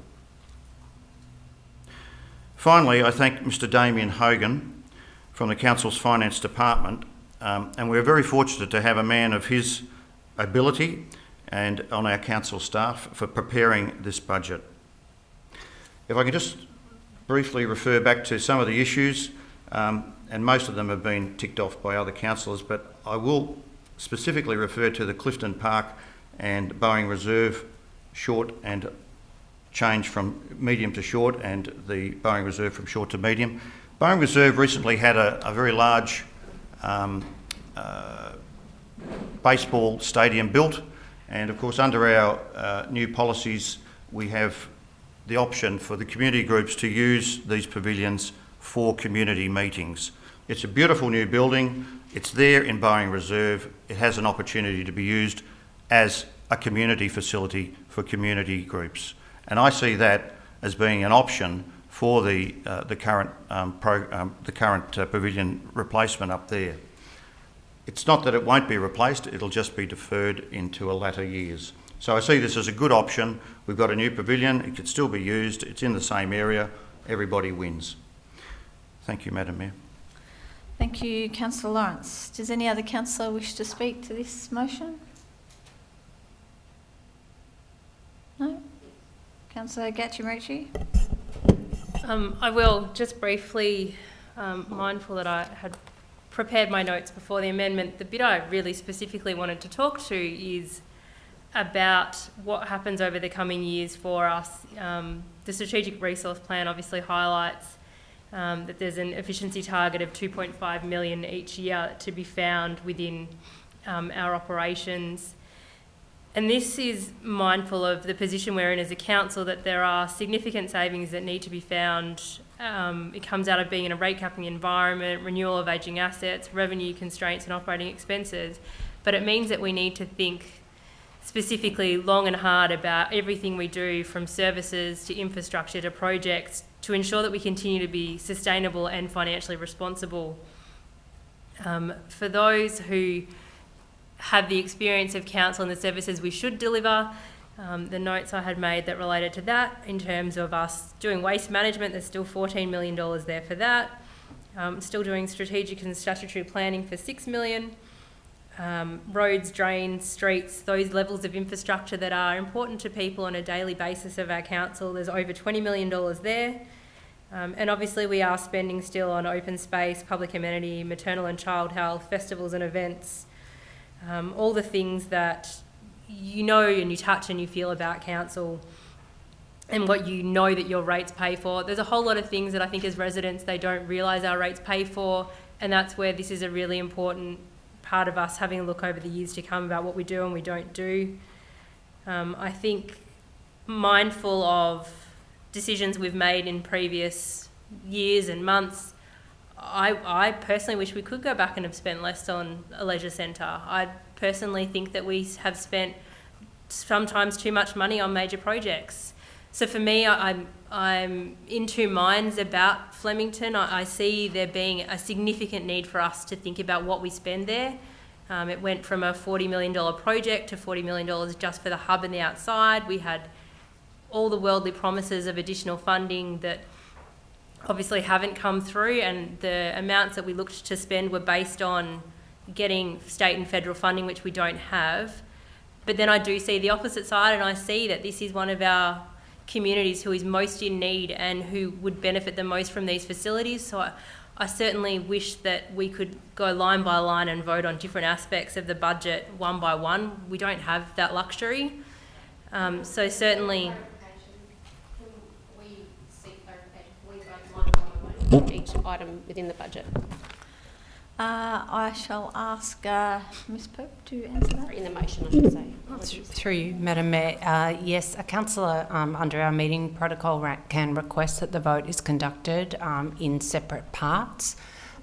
Finally, I thank Mr Damien Hogan from the Council's Finance Department, and we're very fortunate to have a man of his ability and on our council staff for preparing this budget. If I can just briefly refer back to some of the issues, and most of them have been ticked off by other councillors, but I will specifically refer to the Clifton Park and Boeing Reserve short and change from medium to short, and the Boeing Reserve from short to medium. Boeing Reserve recently had a very large baseball stadium built, and of course under our new policies we have the option for the community groups to use these pavilions for community meetings. It's a beautiful new building, it's there in Boeing Reserve, it has an opportunity to be used as a community facility for community groups. And I see that as being an option for the current pavilion replacement up there. It's not that it won't be replaced, it'll just be deferred into a latter years. So I see this as a good option. We've got a new pavilion, it could still be used, it's in the same area, everybody wins. Thank you, Madam Mayor. Thank you, Councillor Lawrence. Does any other councillor wish to speak to this motion? No? Councillor Gatchimerici? I will, just briefly, mindful that I had prepared my notes before the amendment. The bit I really specifically wanted to talk to is about what happens over the coming years for us. The strategic resource plan obviously highlights that there's an efficiency target of 2.5 million each year to be found within our operations. And this is mindful of the position we're in as a council, that there are significant savings that need to be found. It comes out of being in a rate capping environment, renewal of ageing assets, revenue constraints and operating expenses. But it means that we need to think specifically long and hard about everything we do, from services to infrastructure to projects, to ensure that we continue to be sustainable and financially responsible. For those who have the experience of council and the services we should deliver, the notes I had made that related to that, in terms of us doing waste management, there's still $14 million there for that. Still doing strategic and statutory planning for $6 million. Roads, drains, streets, those levels of infrastructure that are important to people on a daily basis of our council, there's over $20 million there. And obviously we are spending still on open space, public amenity, maternal and child health, festivals and events, all the things that you know and you touch and you feel about council and what you know that your rates pay for. There's a whole lot of things that I think as residents they don't realise our rates pay for, and that's where this is a really important part of us having a look over the years to come about what we do and we don't do. I think mindful of decisions we've made in previous years and months, I personally wish we could go back and have spent less on a leisure centre. I personally think that we have spent sometimes too much money on major projects. So for me, I'm in two minds about Flemington. I see there being a significant need for us to think about what we spend there. It went from a $40 million project to $40 million just for the hub and the outside. We had all the worldly promises of additional funding that obviously haven't come through, and the amounts that we looked to spend were based on getting state and federal funding, which we don't have. But then I do see the opposite side, and I see that this is one of our communities who is most in need and who would benefit the most from these facilities. So I certainly wish that we could go line by line and vote on different aspects of the budget one by one. We don't have that luxury. So certainly... each item within the budget. I shall ask Ms Pope to answer that. In the motion, I should say. Through you, Madam Mayor. Yes, a councillor under our meeting protocol can request that the vote is conducted in separate parts.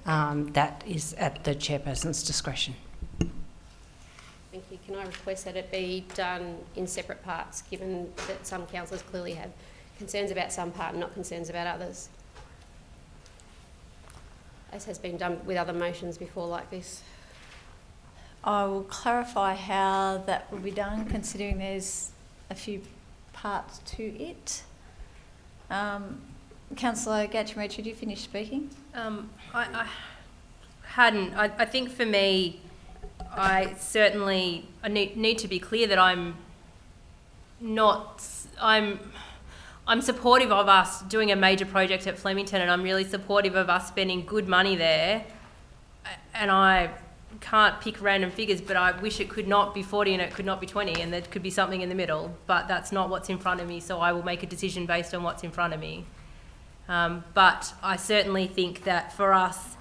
That is at the chairperson's discretion. Thank you. Can I request that it be done in separate parts, given that some councillors clearly have concerns about some part and not concerns about others? As has been done with other motions before like this. I will clarify how that will be done, considering there's a few parts to it. Councillor Gatchmere, did you finish speaking? I hadn't. I think for me, I need to be clear that I'm supportive of us doing a major project at Flemington, and I'm really supportive of us spending good money there. And I can't pick random figures, but I wish it could not be 40 and it could not be 20, and there could be something in the middle, but that's not what's in front of me, so I will make a decision based on what's in front of me. But I certainly think that for us,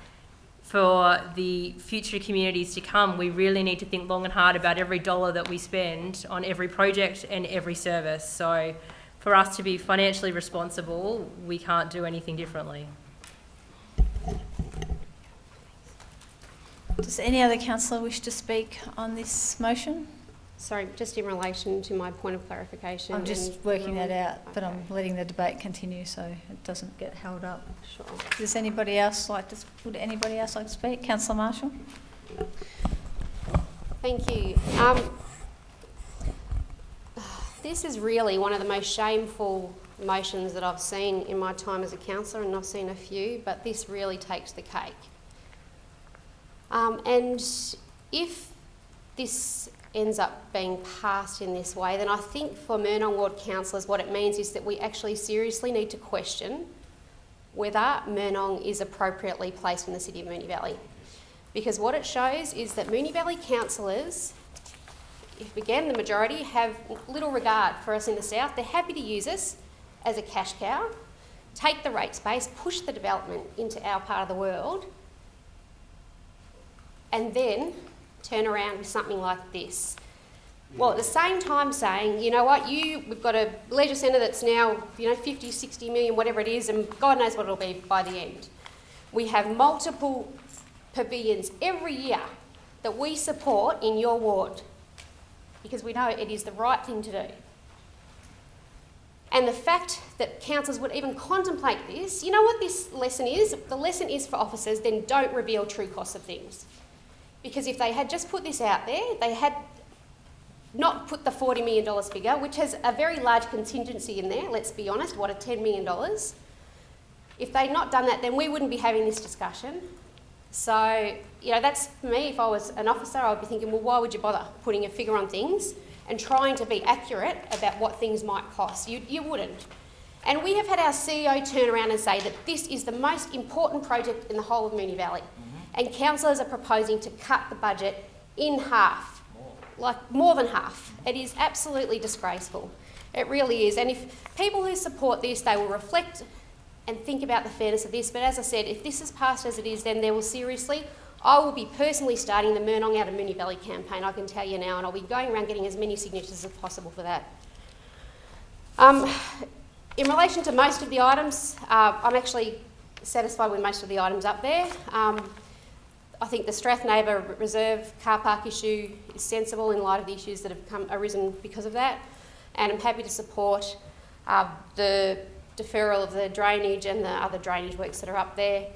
for the future communities to come, we really need to think long and hard about every dollar that we spend on every project and every service. So for us to be financially responsible, we can't do anything differently. Does any other councillor wish to speak on this motion? Sorry, just in relation to my point of clarification. I'm just working that out, but I'm letting the debate continue so it doesn't get held up. Sure. Does anybody else like to? Would anybody else like to speak? Councillor Marshall. Thank you. This is really one of the most shameful motions that I've seen in my time as a councillor, and I've seen a few, but this really takes the cake. And if this ends up being passed in this way, then I think for Moonee Ward councillors what it means is that we actually seriously need to question whether Moonee is appropriately placed in the City of Moonee Valley. Because what it shows is that Moonee Valley councillors, if again the majority, have little regard for us in the south. They're happy to use us as a cash cow, take the rate space, push the development into our part of the world, and then turn around with something like this. Well, at the same time saying, you know what, we've got a leisure centre that's now, 50, 60 million, whatever it is, and God knows what it'll be by the end. We have multiple pavilions every year that we support in your ward because we know it is the right thing to do. And the fact that councillors would even contemplate this, you know what this lesson is? The lesson is for officers, then don't reveal true costs of things. Because if they had just put this out there, they had not put the $40 million figure, which has a very large contingency in there, let's be honest, what, a $10 million? If they'd not done that, then we wouldn't be having this discussion. So, that's for me, if I was an officer, I would be thinking, well, why would you bother putting a figure on things and trying to be accurate about what things might cost? You wouldn't. And we have had our CEO turn around and say that this is the most important project in the whole of Moonee Valley. And councillors are proposing to cut the budget in half, like more than half. It is absolutely disgraceful. It really is. And if people who support this, they will reflect and think about the fairness of this. But as I said, if this is passed as it is, then there will I will be personally starting the Moonee out of Moonee Valley campaign, I can tell you now, and I'll be going around getting as many signatures as possible for that. In relation to most of the items, I'm actually satisfied with most of the items up there. I think the Strathneighbour Reserve car park issue is sensible in light of the issues that have arisen because of that, and I'm happy to support the deferral of the drainage and the other drainage works that are up there.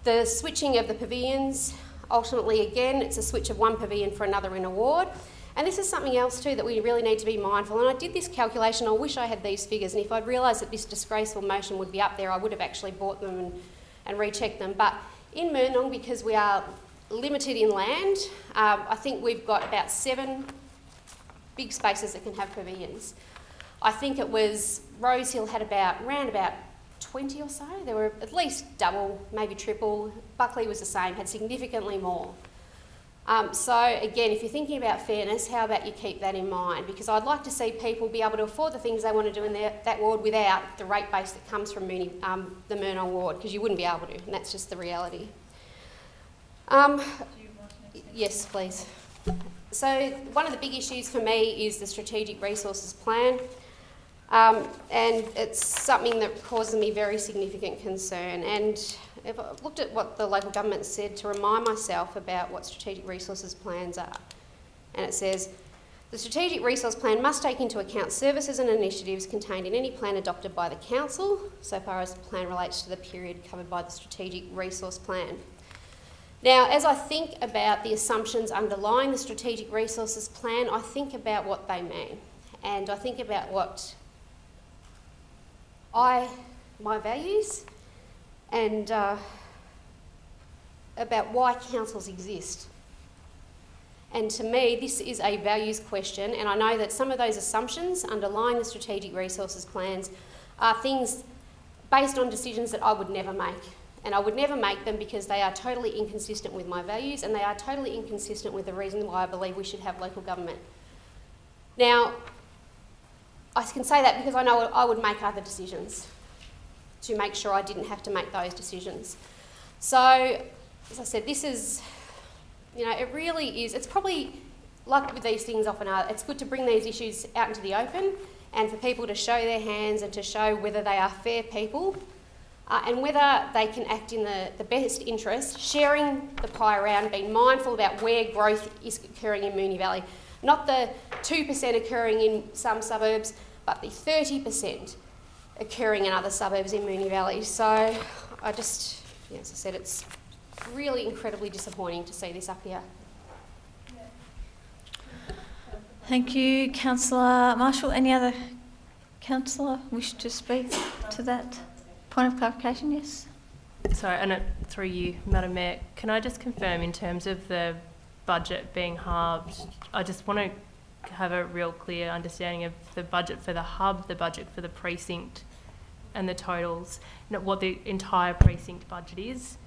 The switching of the pavilions, ultimately again it's a switch of one pavilion for another in a ward, and this is something else too that we really need to be mindful, and I did this calculation, I wish I had these figures, and if I'd realised that this disgraceful motion would be up there I would have actually bought them and rechecked them, but in Moonee, because we are limited in land, I think we've got about 7 big spaces that can have pavilions. I think it was Rosehill had around about 20 or so. There were at least double, maybe triple. Buckley was the same, had significantly more. So again, if you're thinking about fairness, how about you keep that in mind? Because I'd like to see people be able to afford the things they want to do in that ward without the rate base that comes from the Moonee ward, because you wouldn't be able to, and that's just the reality. Yes, please. So one of the big issues for me is the Strategic Resources Plan, and it's something that causes me very significant concern. And I've looked at what the local government said to remind myself about what Strategic Resources Plans are. And it says, the Strategic Resource Plan must take into account services and initiatives contained in any plan adopted by the Council, so far as the plan relates to the period covered by the Strategic Resource Plan. Now, as I think about the assumptions underlying the Strategic Resources Plan, I think about what they mean, and I think about what my values, and about why councils exist. And to me, this is a values question, and I know that some of those assumptions underlying the Strategic Resources Plans are things based on decisions that I would never make. And I would never make them because they are totally inconsistent with my values, and they are totally inconsistent with the reason why I believe we should have local government. Now, I can say that because I know I would make other decisions to make sure I didn't have to make those decisions. So, as I said, this is, it really is, it's probably, like with these things often are, it's good to bring these issues out into the open and for people to show their hands and to show whether they are fair people and whether they can act in the best interest, sharing the pie around, being mindful about where growth is occurring in Moonee Valley. Not the 2% occurring in some suburbs, but the 30% occurring in other suburbs in Moonee Valley. So I just, as I said, it's really incredibly disappointing to see this up here. Thank you, Councillor Marshall. Any other councillor wish to speak to that? Point of clarification, yes? Sorry, and through you, Madam Mayor, can I just confirm in terms of the budget being halved, I just want to have a real clear understanding of the budget for the hub, the budget for the precinct and the totals, what the entire precinct budget is.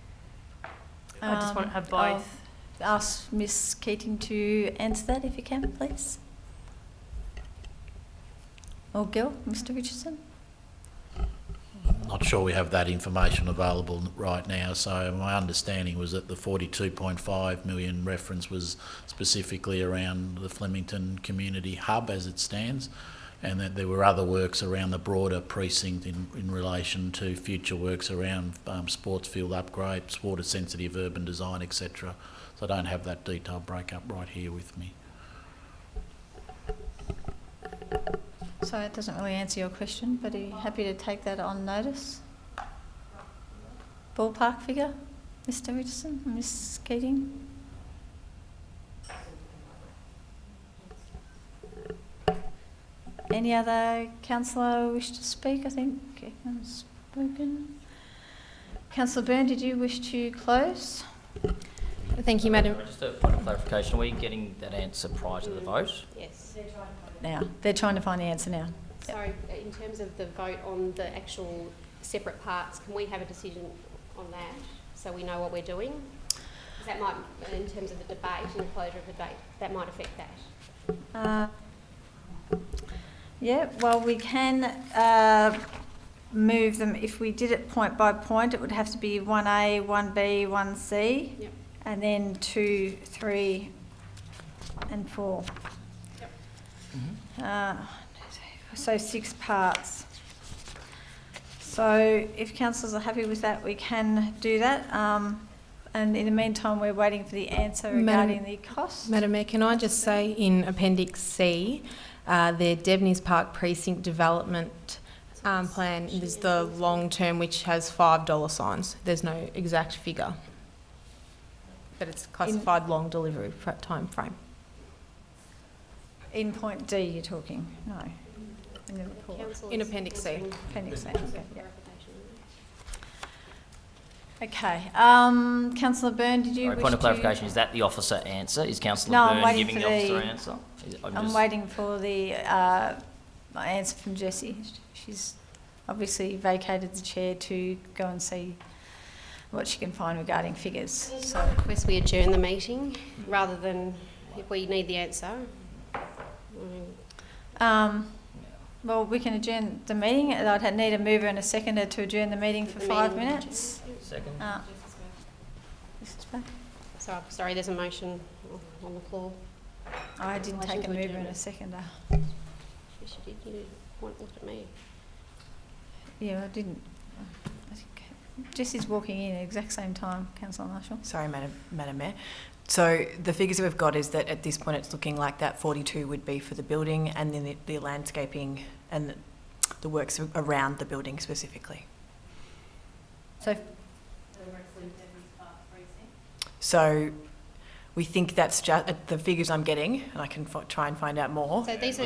I just want to have both. I'll ask Ms Keating to answer that if you can, please. Or Gil, Mr Richardson? Not sure we have that information available right now, so my understanding was that the 42.5 million reference was specifically around the Flemington Community Hub as it stands, and that there were other works around the broader precinct in relation to future works around sports field upgrades, water sensitive urban design, etc. So I don't have that detailed breakup right here with me. So it doesn't really answer your question, but are you happy to take that on notice? Ballpark figure, Mr Richardson, Ms Keating? Any other councillor wish to speak? I think everyone's spoken. Councillor Byrne, did you wish to close? Thank you, Madam. Just a point of clarification, are we getting that answer prior to the vote? Yes. Now, they're trying to find the answer now. Sorry, in terms of the vote on the actual separate parts, can we have a decision on that so we know what we're doing? Because that might, in terms of the debate and the closure of the debate, that might affect that. Yeah, well, we can move them. If we did it point by point, it would have to be 1A, 1B, 1C, yep. And then 2, 3 and 4. Yep. Mm-hmm. So 6 parts. So if councillors are happy with that, we can do that. And in the meantime, we're waiting for the answer regarding the cost. Madam Mayor, can I just say in Appendix C, the Devnies Park Precinct Development Plan is the long term, which has $5 signs. There's no exact figure, but it's classified long delivery time frame. In point D, you're talking? No. In the report. In Appendix C. Appendix C. Okay. Yeah. Okay. Councillor Byrne, did you wish to... Point of clarification, is that the officer answer? Is Councillor Byrne giving the officer answer? I'm waiting for the answer from Jessie. She's obviously vacated the chair to go and see what she can find regarding figures. So I request we adjourn the meeting rather than if we need the answer. Well, we can adjourn the meeting. I'd need a mover and a seconder to adjourn the meeting for 5 minutes. Second. Sorry, there's a motion on the floor. I didn't take a mover and a seconder. Yes, you did. You looked at me. Yeah, I didn't. Jessie's walking in at the exact same time, Councillor Marshall. Sorry, Madam Mayor. So the figures that we've got is that at this point it's looking like that 42 would be for the building and then the landscaping and the works around the building So we think that's just the figures I'm getting, and I can try and find out more. So these are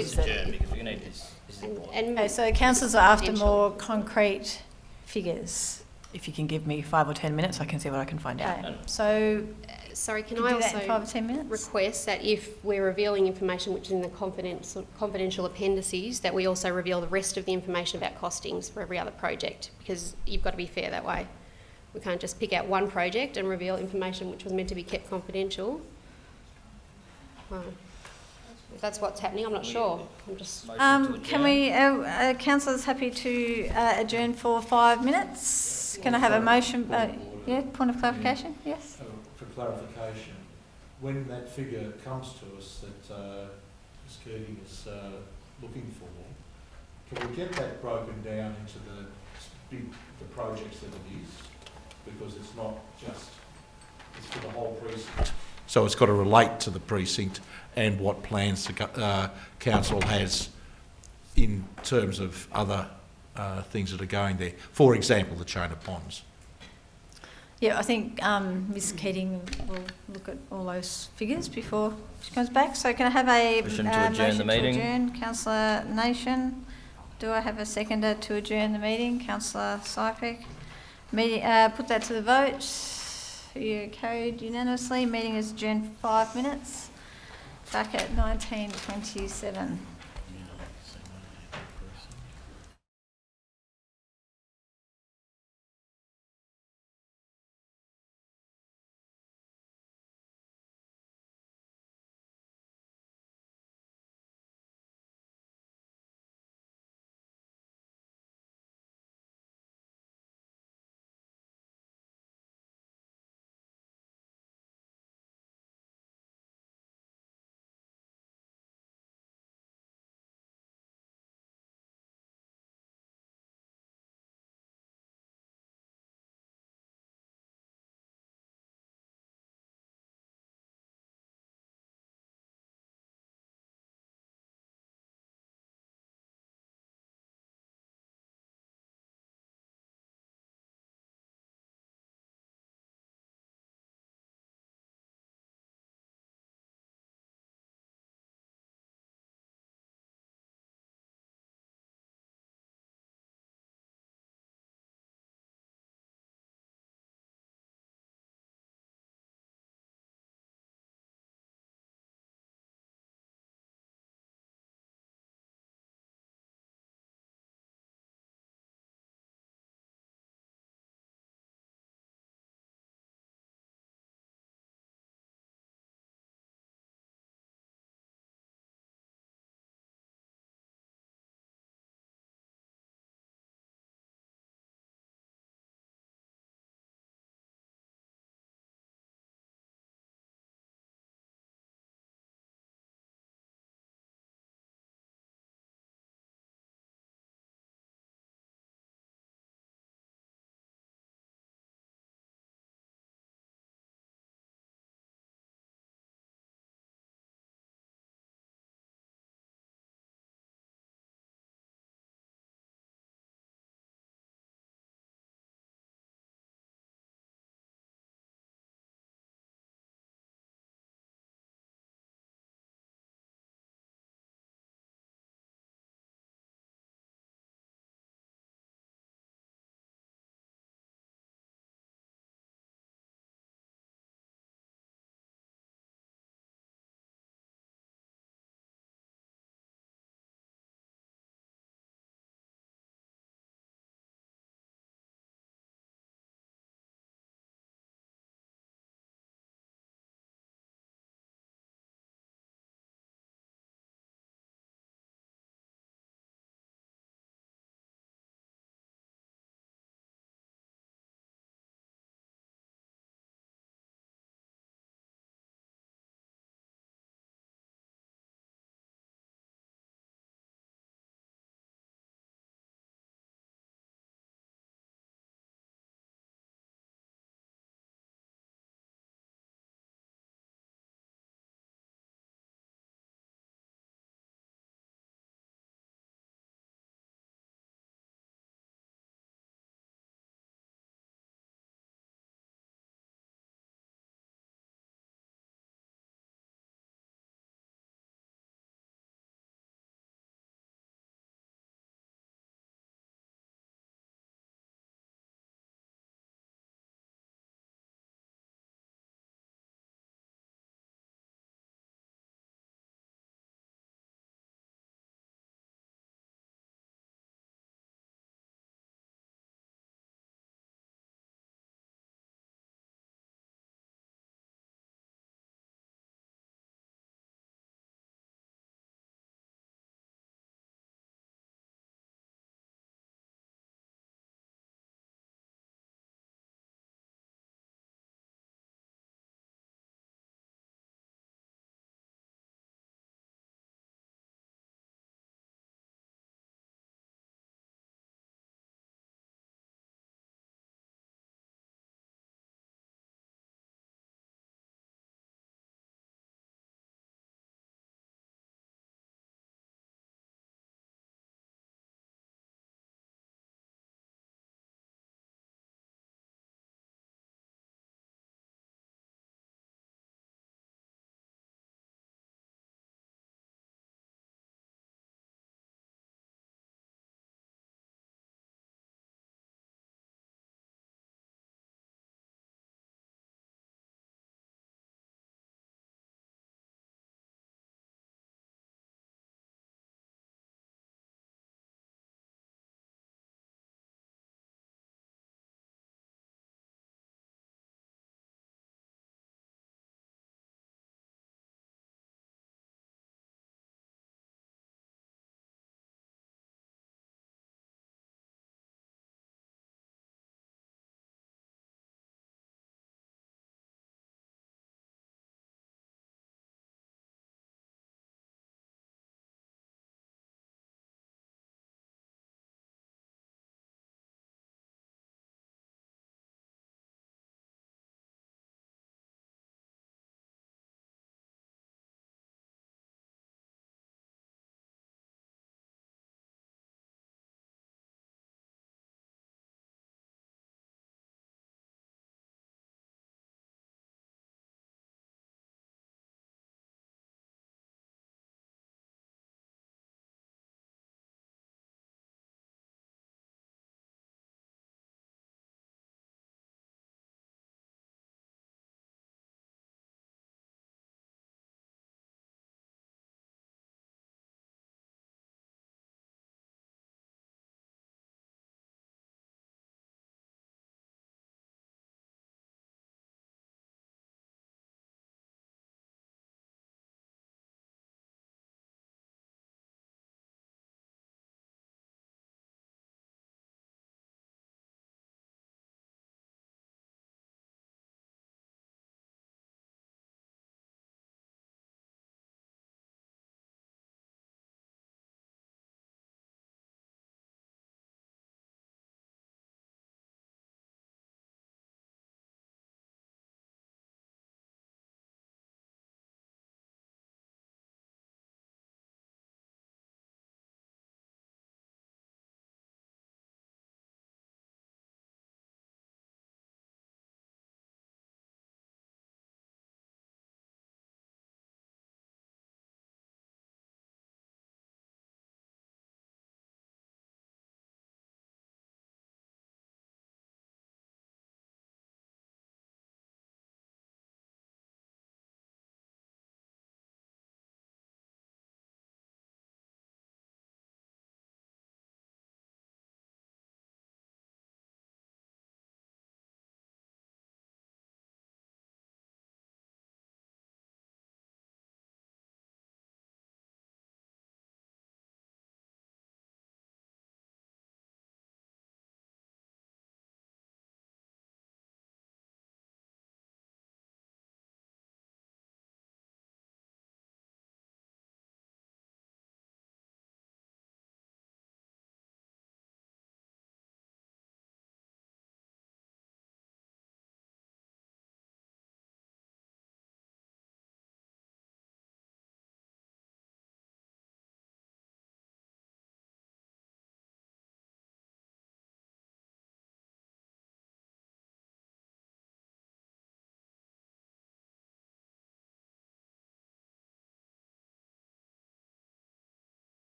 because we need this. Okay, so councillors are after more concrete figures. If you can give me 5 or 10 minutes, I can see what I can find out. Okay. So, sorry, can you I do that in also 5 or 10 minutes? request that if we're revealing information which is in the confidential appendices, that we also reveal the rest of the information about costings for every other project, because you've got to be fair that way. We can't just pick out one project and reveal information which was meant to be kept confidential. Well, if that's what's happening, I'm not sure. I'm just. Can we, councillors happy to adjourn for 5 minutes? Can I have a motion? Yeah, point of clarification? Yes. For clarification, when that figure comes to us that Ms. Keating is looking for, can we get that broken down into the projects that it is? Because it's not just, it's for the whole precinct. So it's got to relate to the precinct and what plans the council has in terms of other things that are going there. For example, the chain of ponds. Yeah, I think Ms. Keating will look at all those figures before she comes back. So can I have a motion to adjourn the meeting? To adjourn? Councillor Nation. Do I have a seconder to adjourn the meeting? Councillor Sypek. Put that to the vote. You carried unanimously. Meeting is adjourned for 5 minutes. Back at 19:27.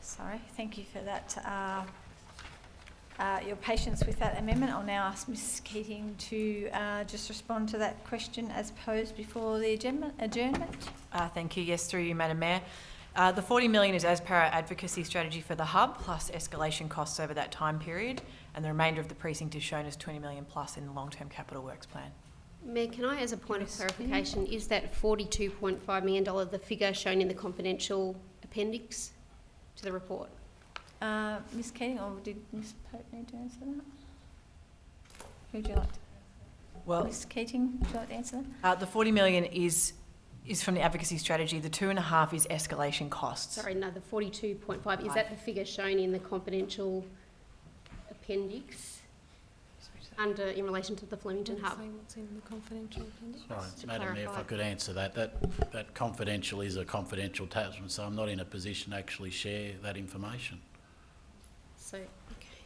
Sorry, thank you for that. Your patience with that amendment. I'll now ask Ms Keating to just respond to that question as posed before the adjournment. Thank you. Yes, through you, Madam Mayor. The 40 million is as per our advocacy strategy for the hub, plus escalation costs over that time period, and the remainder of the precinct is shown as 20 million plus in the long-term capital works plan. Mayor, can I, as a point of clarification, is that $42.5 million the figure shown in the confidential appendix to the report? Ms Keating, or did Ms Pope need to answer that? Who would you like to? Well, Ms Keating, would you like to answer that? The 40 million is from the advocacy strategy. The 2.5 is escalation costs. Sorry, no, the 42.5, is that the figure shown in the confidential appendix in relation to the Flemington hub? What's in the confidential appendix? Sorry, Madam Mayor, if I could answer that. That confidential is a confidential attachment, so I'm not in a position to actually share that information. So, okay.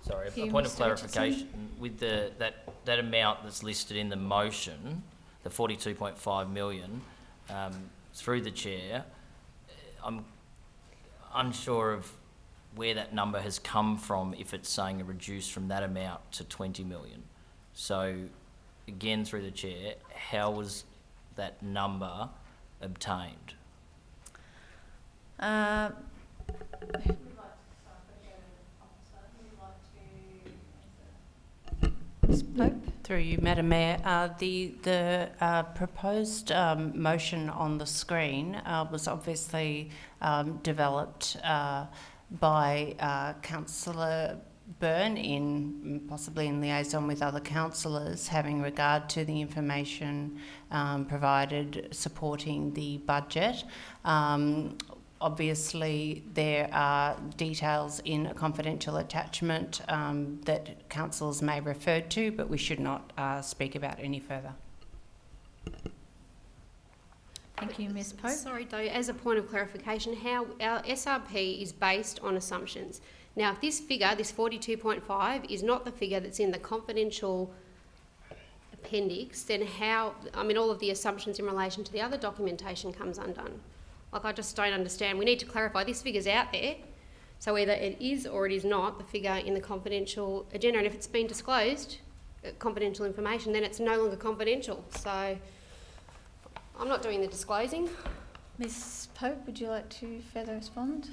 Sorry, a point of clarification. With that amount that's listed in the motion, the 42.5 million, through the chair, I'm unsure of where that number has come from, if it's saying a reduce from that amount to 20 million. So, again, through the chair, how was that number obtained? Through you, Madam Mayor, the proposed motion on the screen was obviously developed by Councillor Byrne possibly in liaison with other councillors, having regard to the information provided supporting the budget. Obviously, there are details in a confidential attachment that councillors may refer to, but we should not speak about any further. Thank you, Ms Pope. Sorry, though, as a point of clarification, how our SRP is based on assumptions. Now, if this figure, this 42.5, is not the figure that's in the confidential appendix, then how, I mean, all of the assumptions in relation to the other documentation comes undone. Like, I just don't understand. We need to clarify this figure's out there, so either it is or it is not the figure in the confidential agenda, and if it's been disclosed, confidential information, then it's no longer confidential. So I'm not doing the disclosing. Ms Pope, would you like to further respond?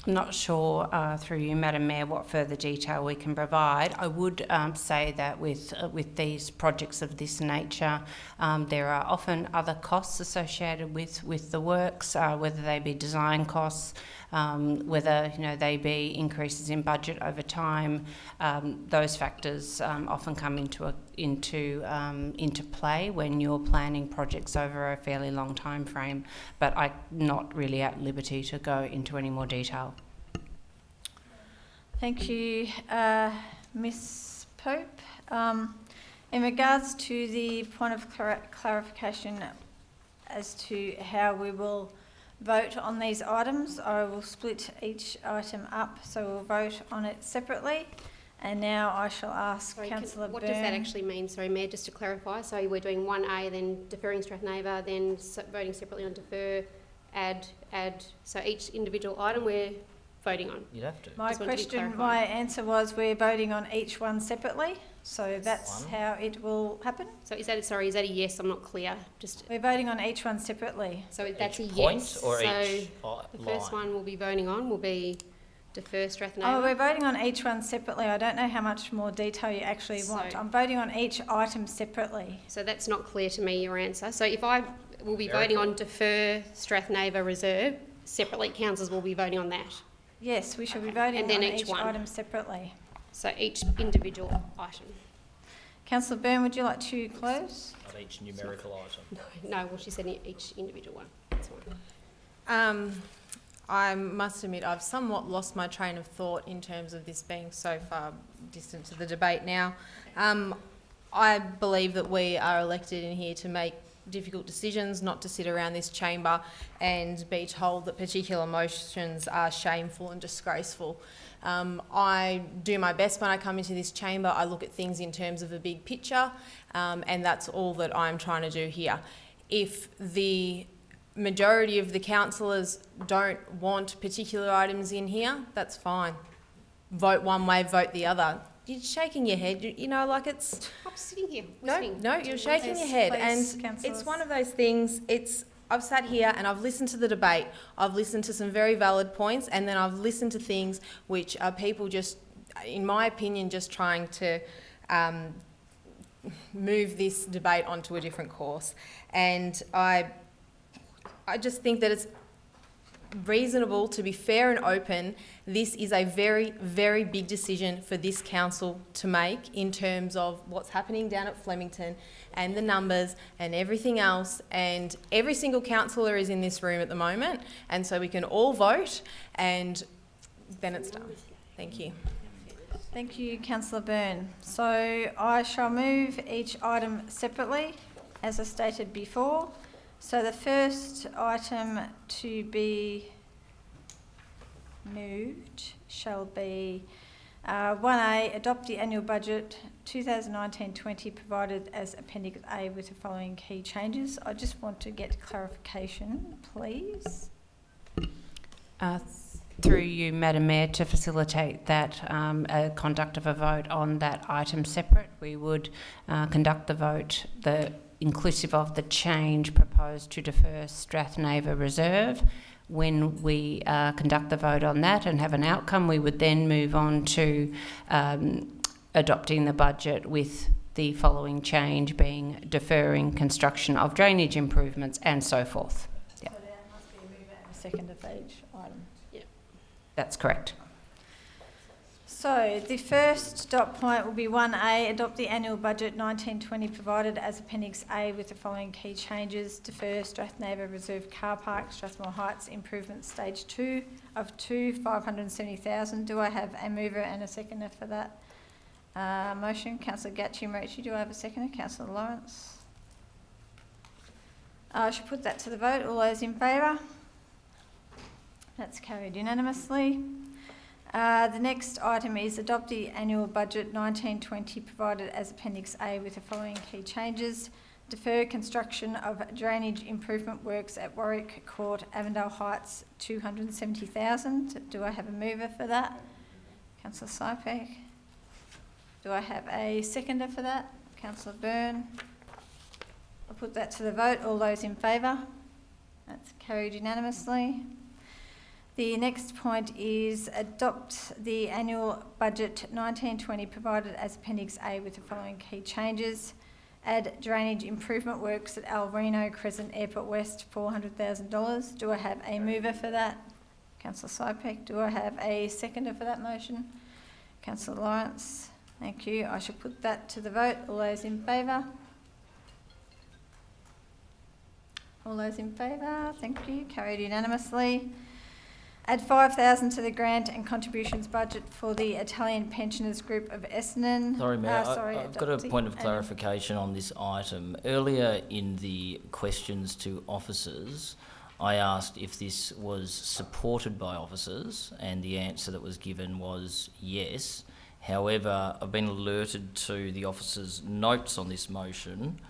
I'm not sure, through you, Madam Mayor, what further detail we can provide. I would say that with these projects of this nature, there are often other costs associated with the works, whether they be design costs, whether they be increases in budget over time. Those factors often come into play when you're planning projects over a fairly long time frame. But I'm not really at liberty to go into any more detail. Thank you, Ms Pope. In regards to the point of clarification as to how we will vote on these items, I will split each item up, so we'll vote on it separately. And now I shall ask Councillor Byrne. What does that actually mean? Sorry, Mayor, just to clarify. So we're doing 1A, then deferring Strathnava, then voting separately on defer, add. So each individual item we're voting on. You'd have to. My answer was we're voting on each one separately. So that's how it will happen. So is that a yes? I'm not clear. We're voting on each one separately. So that's a point yes. Or so each the first one we'll be voting on will be defer Strathnava. Oh, we're voting on each one separately. I don't know how much more detail you actually want. I'm voting on each item separately. So that's not clear to me, your answer. So if I will be voting on defer Strathnava reserve separately, councillors will be voting on that. Yes, we shall be voting on each one. item separately. So each individual item. Councillor Byrne, would you like to close? Not each numerical item. No, well, she said each individual one. That's fine. I must admit I've somewhat lost my train of thought in terms of this being so far distant to the debate now. I believe that we are elected in here to make difficult decisions, not to sit around this chamber and be told that particular motions are shameful and disgraceful. I do my best when I come into this chamber. I look at things in terms of a big picture, and that's all that I'm trying to do here. If the majority of the councillors don't want particular items in here, that's fine. Vote one way, vote the other. You're shaking your head, you know, like it's... I'm sitting here No, listening. no, you're shaking your head. Please, And councillors. it's one of those things, I've sat here and I've listened to the debate. I've listened to some very valid points, and then I've listened to things which are people just, in my opinion, just trying to move this debate onto a different course. And I just think that it's reasonable to be fair and open. This is a very, very big decision for this council to make in terms of what's happening down at Flemington and the numbers and everything else. And every single councillor is in this room at the moment, and so we can all vote and then it's done. Thank you. Thank you, Councillor Byrne. So I shall move each item separately, as I stated before. So the first item to be moved shall be 1A, adopt the annual budget 2019-20 provided as Appendix A with the following key changes. I just want to get clarification, please. Through you, Madam Mayor, to facilitate that conduct of a vote on that item separate, we would conduct the vote inclusive of the change proposed to defer Strathnava Reserve. When we conduct the vote on that and have an outcome, we would then move on to adopting the budget with the following change being deferring construction of drainage improvements and so forth. Yeah. So there must be a mover and a seconder for each item. Yep. That's correct. So the first dot point will be 1A, adopt the annual budget 1920 provided as Appendix A with the following key changes. Defer Strathnava Reserve Car Park, Strathmore Heights Improvement Stage 2 of 570,000. Do I have a mover and a seconder for that motion? Councillor Gatchie-Morici, do I have a seconder? Councillor Lawrence. I shall put that to the vote. All those in favour? That's carried unanimously. The next item is adopt the annual budget 1920 provided as Appendix A with the following key changes. Defer construction of drainage improvement works at Warwick Court, Avondale Heights, 270,000. Do I have a mover for that? Councillor Sypek. Do I have a seconder for that? Councillor Byrne. I'll put that to the vote. All those in favour? That's carried unanimously. The next point is adopt the annual budget 1920 provided as Appendix A with the following key changes. Add drainage improvement works at El Reno Crescent Airport West, $400,000. Do I have a mover for that? Councillor Sypek. Do I have a seconder for that motion? Councillor Lawrence. Thank you. I shall put that to the vote. All those in favour? All those in favour? Thank you. Carried unanimously. Add 5,000 to the grant and contributions budget for the Italian Pensioners Group of Essendon. Sorry, Mayor, I've got a point of clarification on this item. Earlier in the questions to officers, I asked if this was supported by officers, and the answer that was given was yes. However, I've been alerted to the officers' notes on this motion,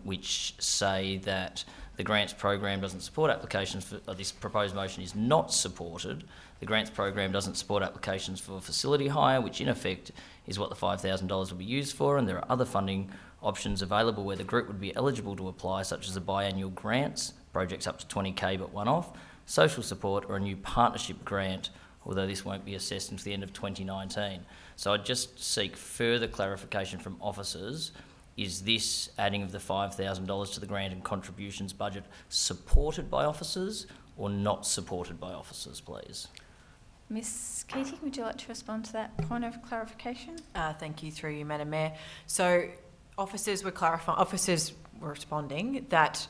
which say that the grants program doesn't support applications for this proposed motion is not supported. The grants program doesn't support applications for facility hire, which in effect is what the $5,000 will be used for, and there are other funding options available where the group would be eligible to apply, such as a biannual grants, projects up to 20k but one-off, social support, or a new partnership grant, although this won't be assessed until the end of 2019. So I just seek further clarification from officers. Is this adding of the $5,000 to the grant and contributions budget supported by officers or not supported by officers, please? Ms Keating, would you like to respond to that point of clarification? Thank you, through you, Madam Mayor. So officers were responding that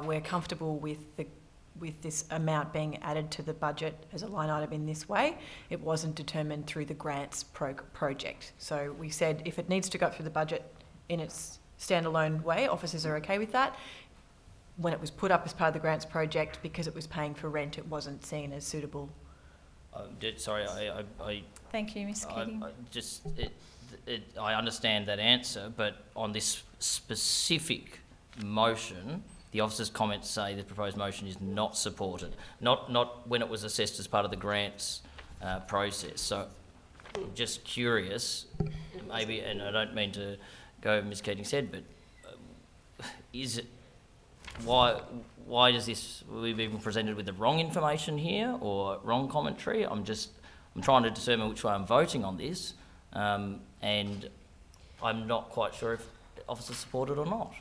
we're comfortable with this amount being added to the budget as a line item in this way. It wasn't determined through the grants project. So we said if it needs to go through the budget in its standalone way, officers are okay with that. When it was put up as part of the grants project, because it was paying for rent, it wasn't seen as suitable. Thank you, Ms Keating. I understand that answer, but on this specific motion, The officer's comments say the proposed motion is not supported, not when it was assessed as part of the grants process. So I'm just curious, maybe, and I don't mean to go over Ms Keating said, but is it, why does this, we've even presented with the wrong information here or wrong commentary? I'm trying to determine which way I'm voting on this, and I'm not quite sure if the officer supported or not.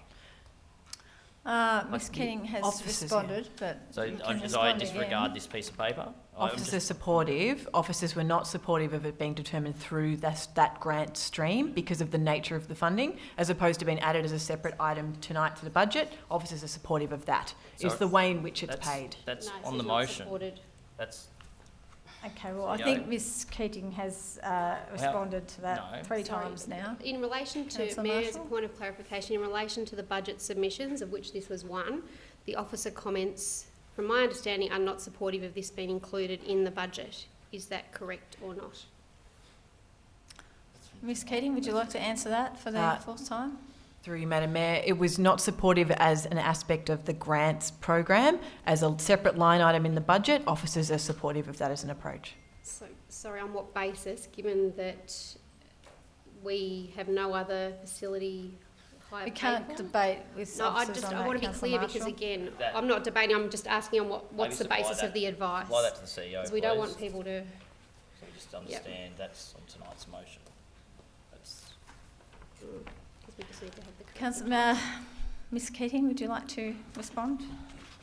Ms Keating has responded, but so you can I respond disregard again. this piece of paper. Officers supportive. Officers were not supportive of it being determined through that grant stream because of the nature of the funding, as opposed to being added as a separate item tonight to the budget. Officers are supportive of that. So it's the way in which it's paid. That's No, on it's the not motion. supported. That's Okay, well, I think Ms Keating has responded to that three times now. In relation to, Councillor Mayor, as a Marshall? point of clarification, in relation to the budget submissions, of which this was one, the officer comments, from my understanding, are not supportive of this being included in the budget. Is that correct or not? Ms Keating, would you like to answer that for the fourth time? Through you, Madam Mayor, it was not supportive as an aspect of the grants program. As a separate line item in the budget, officers are supportive of that as an approach. So, sorry, on what basis, given that we have no other facility hire We can't paid for? debate with No, officers on I that, want to be Councillor clear Marshall. because, again, That- I'm not debating, I'm just asking on what's Maybe the supply basis that- of the advice. supply that to the CEO, Because we don't please. want people to... So we just understand that's on tonight's motion. That's Because we just need to have the correct Councillor, Ms Keating, would you like to respond?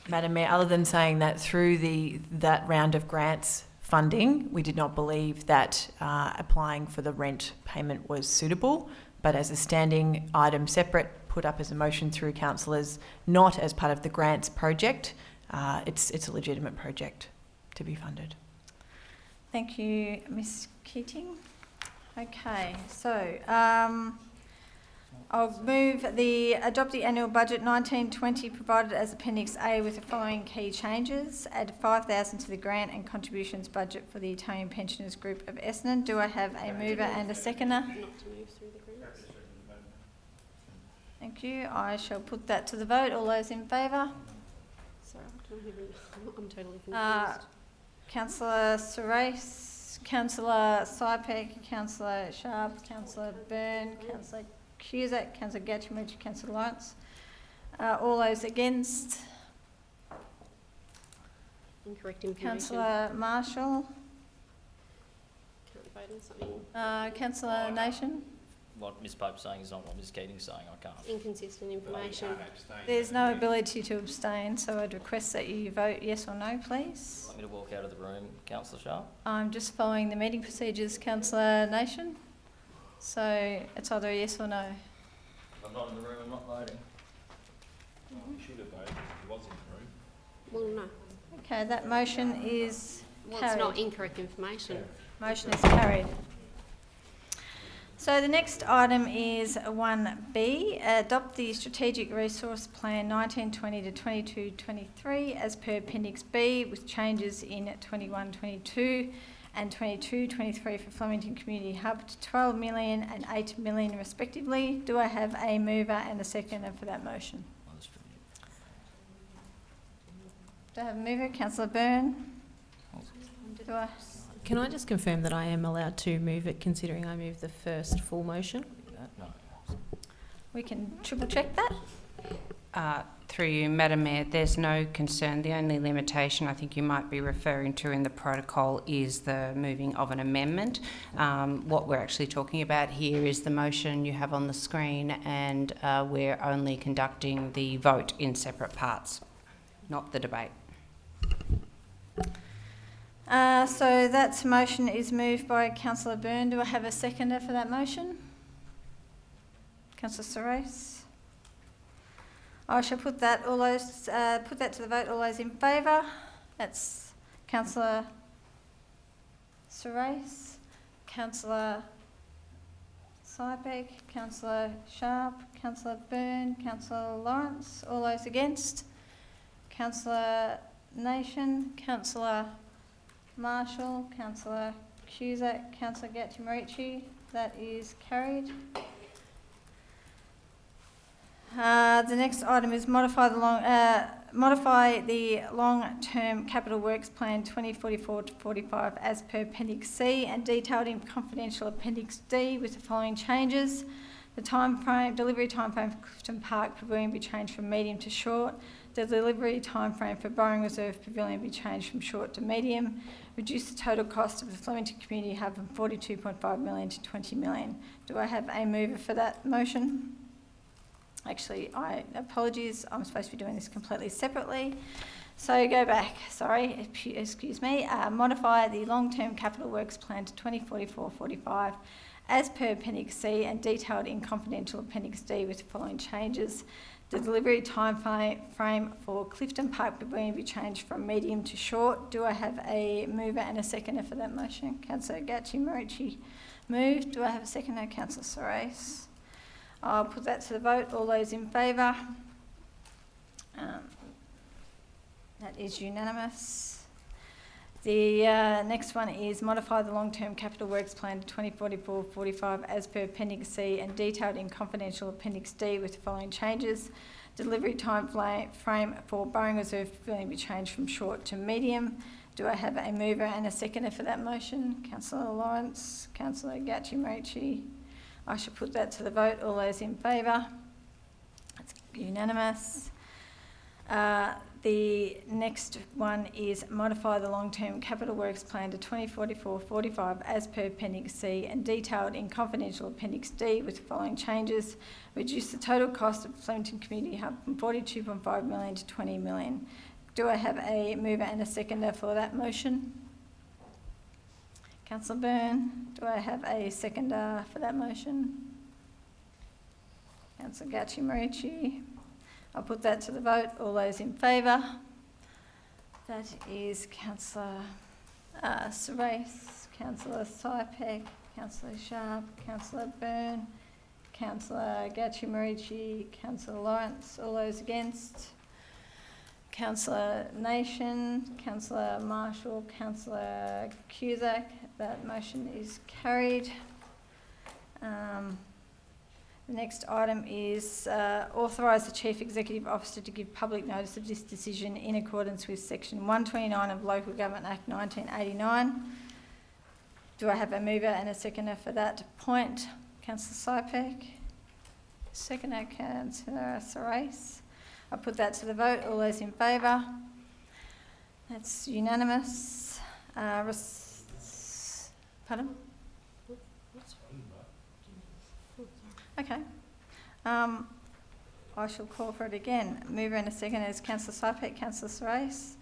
Madam Mayor, other than saying that through that round of grants funding, we did not believe that applying for the rent payment was suitable, but as a standing item separate, put up as a motion through councillors, not as part of the grants project, it's a legitimate project to be funded. Thank you, Ms Keating. Okay, so I'll move adopt the annual budget 1920 provided as Appendix A with the following key changes. Add 5,000 to the grant and contributions budget for the Italian Pensioners Group of Essendon. Do I have a mover and a seconder? Not to move through the grants. Thank you. I shall put that to the vote. All those in favour? Sorry, I'm totally confused. Councillor Surace, Councillor Sypek, Councillor Sharp, Councillor Byrne, Councillor Cusack, Councillor Gatchmich, Councillor Lawrence. All those against? Incorrect information. Councillor Marshall. Can't vote on something. Councillor Nation. what Ms Pope's saying is not what Ms Keating's saying. I can't. Inconsistent information. There's no ability to abstain, so I'd request that you vote yes or no, please. Want me to walk out of the room, Councillor Sharp? I'm just following the meeting procedures, Councillor Nation. So it's either a yes or no. If I'm not in the room, I'm not voting. You should have voted. He was in the Well, room. no. Okay, that motion is Well, carried. it's not incorrect information. Motion is carried. So the next item is 1B, adopt the Strategic Resource Plan 1920 to 22-23 as per Appendix B with changes in 21-22 and 22-23 for Flemington Community Hub to 12 million and 8 million respectively. Do I have a mover and a seconder for that motion? Do I have a mover? Councillor Byrne? Do I? Can I just confirm that I am allowed to move it, considering I moved the first full motion? No. We can triple check that. Through you, Madam Mayor, there's no concern. The only limitation I think you might be referring to in the protocol is the moving of an amendment. What we're actually talking about here is the motion you have on the screen, and we're only conducting the vote in separate parts, not the debate. So that motion is moved by Councillor Byrne. Do I have a seconder for that motion? Councillor Surace. I shall put that to the vote. All those in favour? That's Councillor Surace, Councillor Sypek, Councillor Sharp, Councillor Byrne, Councillor Lawrence. All those against? Councillor Nation, Councillor Marshall, Councillor Cusack, Councillor Gattimarici. That is carried. The next item is modify the long-term capital works plan 2044 to 45 as per Appendix C and detailed in confidential Appendix D with the following changes. The delivery timeframe for Clifton Park Pavilion be changed from medium to short. The delivery timeframe for Borrowing Reserve Pavilion be changed from short to medium. Reduce the total cost of the Flemington Community Hub from $42.5 million to $20 million. Do I have a mover for that motion? Actually, apologies, I'm supposed to be doing this completely separately. So go back, sorry, excuse me. Modify the long-term capital works plan to 2044-45 as per Appendix C and detailed in confidential Appendix D with the following changes. The delivery time frame for Clifton Park Pavilion be changed from medium to short. Do I have a mover and a seconder for that motion? Councillor Gachi-Marici moved. Do I have a seconder? Councillor Surace. I'll put that to the vote. All those in favour? That is unanimous. The next one is modify the long-term capital works plan to 2044-45 as per Appendix C and detailed in confidential Appendix D with the following changes. Delivery time frame for Borrowing Reserve Pavilion be changed from short to medium. Do I have a mover and a seconder for that motion? Councillor Lawrence, Councillor Gachi-Marici. I shall put that to the vote. All those in favour? That's unanimous. The next one is modify the long-term capital works plan to 2044-45 as per Appendix C and detailed in confidential Appendix D with the following changes. Reduce the total cost of Flemington Community Hub from $42.5 million to $20 million. Do I have a mover and a seconder for that motion? Councillor Byrne, do I have a seconder for that motion? Councillor Gachi-Marici. I'll put that to the vote. All those in favour? That is Councillor Surace, Councillor Sypek, Councillor Sharp, Councillor Byrne, Councillor Gachi-Marici, Councillor Lawrence. All those against? Councillor Nation, Councillor Marshall, Councillor Cusack. That motion is carried. The next item is authorise the Chief Executive Officer to give public notice of this decision in accordance with Section 129 of Local Government Act 1989. Do I have a mover and a seconder for that point? Councillor Sypek. Seconder, Councillor Surace. I'll put that to the vote. All those in favour? That's unanimous. Pardon? Okay. I shall call for it again. Mover and a seconder is Councillor Sypek, Councillor Surace.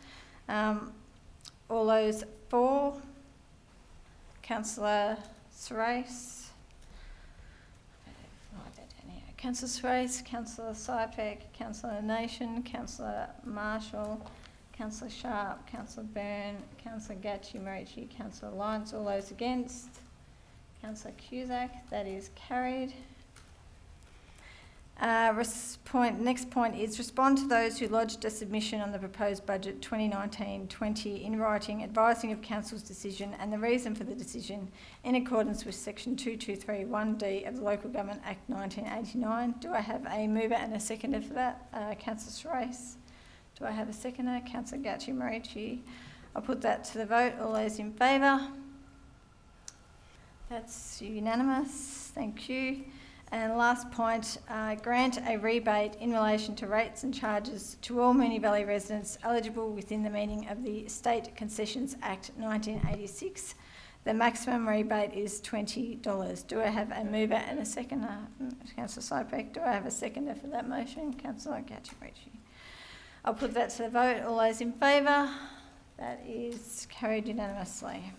All those for? Councillor Surace. Councillor Surace, Councillor Sypek, Councillor Nation, Councillor Marshall, Councillor Sharp, Councillor Byrne, Councillor Gachi-Marici, Councillor Lawrence. All those against? Councillor Cusack. That is carried. Next point is respond to those who lodged a submission on the proposed budget 2019-20 in writing advising of Council's decision and the reason for the decision in accordance with Section 2231D of the Local Government Act 1989. Do I have a mover and a seconder for that? Councillor Surace. Do I have a seconder? Councillor Gachi-Marici. I'll put that to the vote. All those in favour? That's unanimous. Thank you. And last point, grant a rebate in relation to rates and charges to all Moonee Valley residents eligible within the meaning of the State Concessions Act 1986. The maximum rebate is $20. Do I have a mover and a seconder? Councillor Sypek. Do I have a seconder for that motion? Councillor Gachi-Marici. I'll put that to the vote. All those in favour? That is carried unanimously.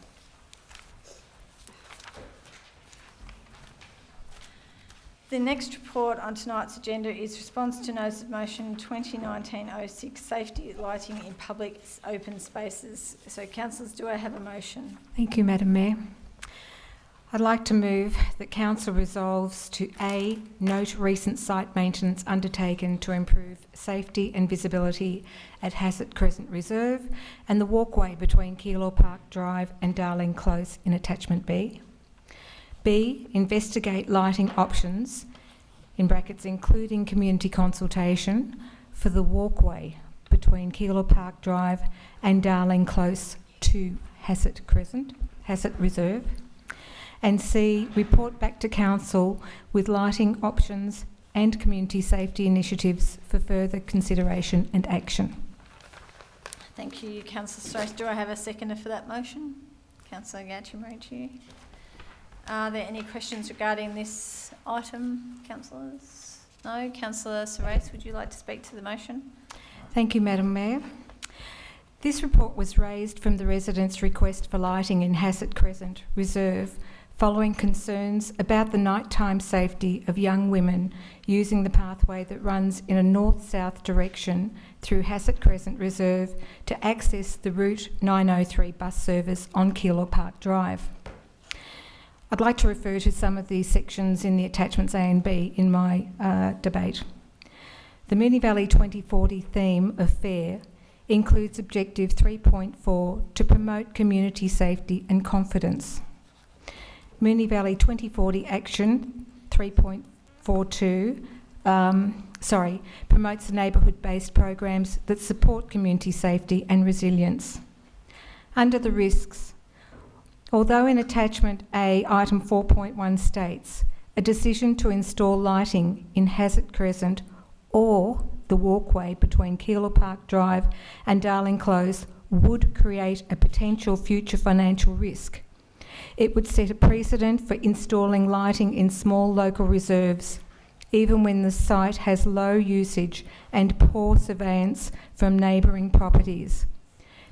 The next report on tonight's agenda is response to notice of motion 2019-06, safety lighting in public open spaces. So, councillors, do I have a motion? Thank you, Madam Mayor. I'd like to move that Council resolves to A, note recent site maintenance undertaken to improve safety and visibility at Hassett Crescent Reserve and the walkway between Keilor Park Drive and Darling Close in Attachment B. B, investigate lighting options in brackets including community consultation, for the walkway between Keilor Park Drive and Darling Close to Hassett Reserve. And C, report back to Council with lighting options and community safety initiatives for further consideration and action. Thank you, Councillor Surace. Do I have a seconder for that motion? Councillor Gatchimarachi. Are there any questions regarding this item, councillors? No? Councillor Surace, would you like to speak to the motion? Thank you, Madam Mayor. This report was raised from the residents' request for lighting in Hassett Crescent Reserve following concerns about the nighttime safety of young women using the pathway that runs in a north-south direction through Hassett Crescent Reserve to access the Route 903 bus service on Keilor Park Drive. I'd like to refer to some of the sections in the attachments A and B in my debate. The Moonee Valley 2040 theme of FAIR includes Objective 3.4 to promote community safety and confidence. Moonee Valley 2040 Action 3.42 promotes neighbourhood-based programs that support community safety and resilience. Under the risks, although in attachment A, item 4.1 states, a decision to install lighting in Hassett Crescent or the walkway between Keilor Park Drive and Darling Close would create a potential future financial risk. It would set a precedent for installing lighting in small local reserves, even when the site has low usage and poor surveillance from neighbouring properties.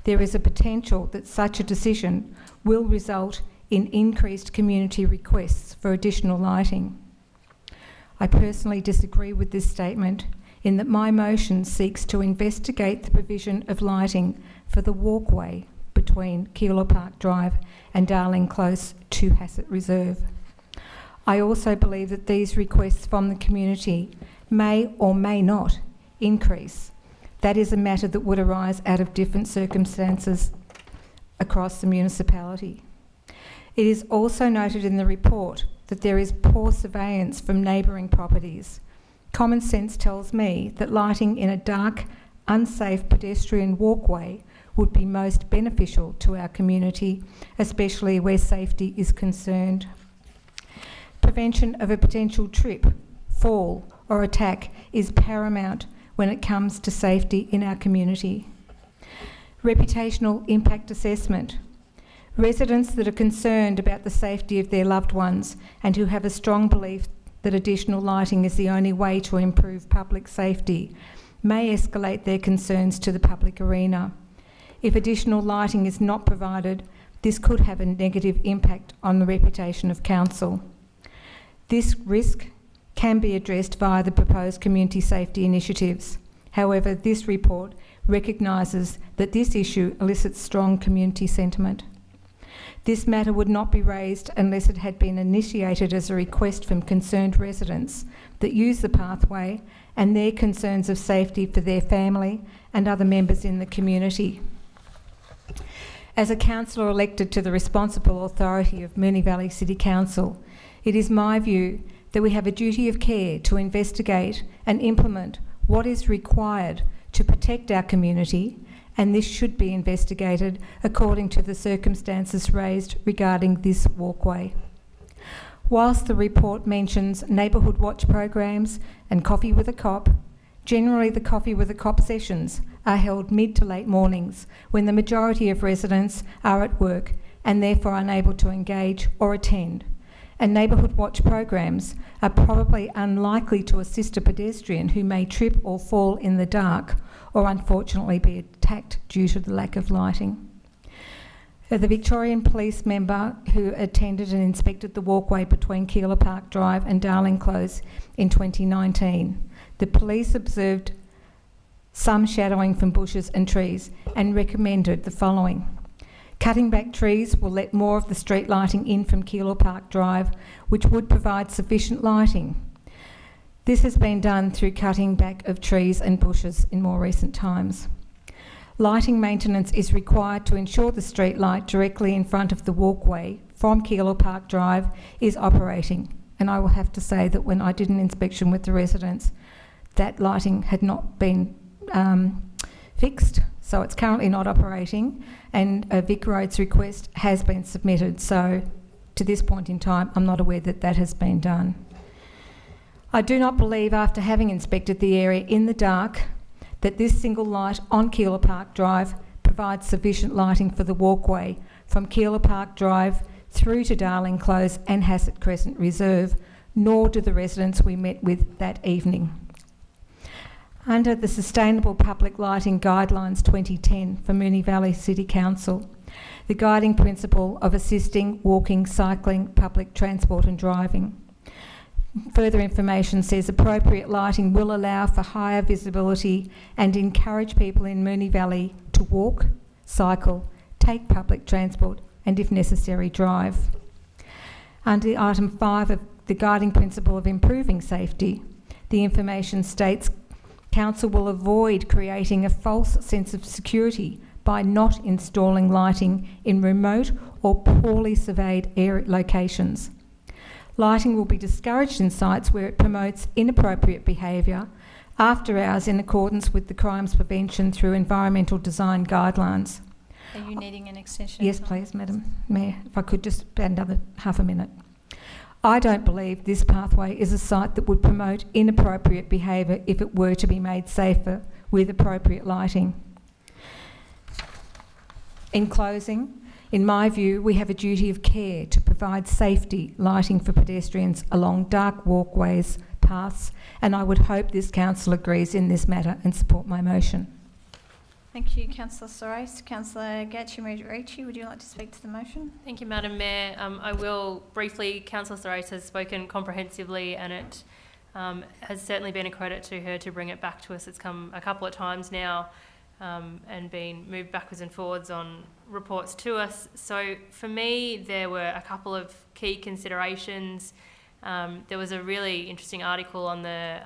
There is a potential that such a decision will result in increased community requests for additional lighting. I personally disagree with this statement in that my motion seeks to investigate the provision of lighting for the walkway between Keilor Park Drive and Darling Close to Hassett Reserve. I also believe that these requests from the community may or may not increase. That is a matter that would arise out of different circumstances across the municipality. It is also noted in the report that there is poor surveillance from neighbouring properties. Common sense tells me that lighting in a dark, unsafe pedestrian walkway would be most beneficial to our community, especially where safety is concerned. Prevention of a potential trip, fall or attack is paramount when it comes to safety in our community. Reputational impact assessment. Residents that are concerned about the safety of their loved ones and who have a strong belief that additional lighting is the only way to improve public safety may escalate their concerns to the public arena. If additional lighting is not provided, this could have a negative impact on the reputation of council. This risk can be addressed via the proposed community safety initiatives. However, this report recognises that this issue elicits strong community sentiment. This matter would not be raised unless it had been initiated as a request from concerned residents that use the pathway and their concerns of safety for their family and other members in the community. As a councillor elected to the responsible authority of Moonee Valley City Council, it is my view that we have a duty of care to investigate and implement what is required to protect our community, and this should be investigated according to the circumstances raised regarding this walkway. Whilst the report mentions neighbourhood watch programs and coffee with a cop, generally the coffee with a cop sessions are held mid to late mornings when the majority of residents are at work and therefore unable to engage or attend. And neighbourhood watch programs are probably unlikely to assist a pedestrian who may trip or fall in the dark or unfortunately be attacked due to the lack of lighting. The Victorian police member who attended and inspected the walkway between Keilor Park Drive and Darling Close in 2019, the police observed some shadowing from bushes and trees and recommended the following. Cutting back trees will let more of the street lighting in from Keilor Park Drive, which would provide sufficient lighting. This has been done through cutting back of trees and bushes in more recent times. Lighting maintenance is required to ensure the street light directly in front of the walkway from Keilor Park Drive is operating And I will have to say that when I did an inspection with the residents, that lighting had not been fixed, so it's currently not operating, and a Vic Roads request has been submitted. So to this point in time, I'm not aware that that has been done. I do not believe, after having inspected the area in the dark, that this single light on Keilor Park Drive provides sufficient lighting for the walkway from Keilor Park Drive through to Darling Close and Hassett Crescent Reserve, nor do the residents we met with that evening. Under the Sustainable Public Lighting Guidelines 2010 for Moonee Valley City Council, the guiding principle of assisting walking, cycling, public transport and driving. Further information says appropriate lighting will allow for higher visibility and encourage people in Moonee Valley to walk, cycle, take public transport and, if necessary, drive. Under item 5 of the guiding principle of improving safety, the information states Council will avoid creating a false sense of security by not installing lighting in remote or poorly surveyed locations. Lighting will be discouraged in sites where it promotes inappropriate behaviour after hours in accordance with the crimes prevention through environmental design guidelines. Are you needing an extension? Yes, please, Madam Mayor. If I could just add another half a minute. I don't believe this pathway is a site that would promote inappropriate behaviour if it were to be made safer with appropriate lighting. In closing, in my view, we have a duty of care to provide safety lighting for pedestrians along dark walkways, paths, and I would hope this council agrees in this matter and support my motion. Thank you, Councillor Surace. Councillor Gatchimurici, would you like to speak to the motion? Thank you, Madam Mayor. I will briefly. Councillor Surace has spoken comprehensively, and it has certainly been a credit to her to bring it back to us. It's come a couple of times now and been moved backwards and forwards on reports to us. So for me, there were a couple of key considerations. There was a really interesting article on the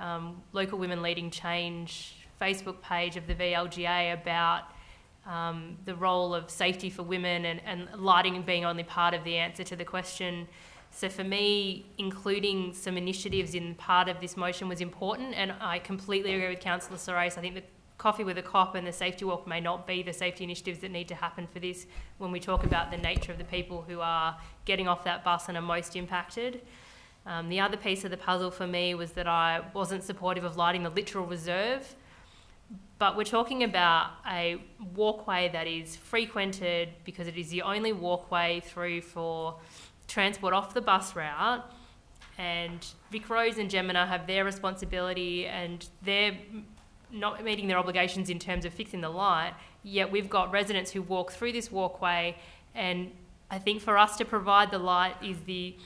Local Women Leading Change Facebook page of the VLGA about the role of safety for women and lighting being only part of the answer to the question. So for me, including some initiatives in part of this motion was important, and I completely agree with Councillor Surace. I think the Coffee with a Cop and the safety walk may not be the safety initiatives that need to happen for this when we talk about the nature of the people who are getting off that bus and are most impacted. The other piece of the puzzle for me was that I wasn't supportive of lighting the literal reserve. But we're talking about a walkway that is frequented because it is the only walkway through for transport off the bus route, and Vic Roads and Gemina have their responsibility and they're not meeting their obligations in terms of fixing the light, yet we've got residents who walk through this walkway, and I think for us to provide the light is the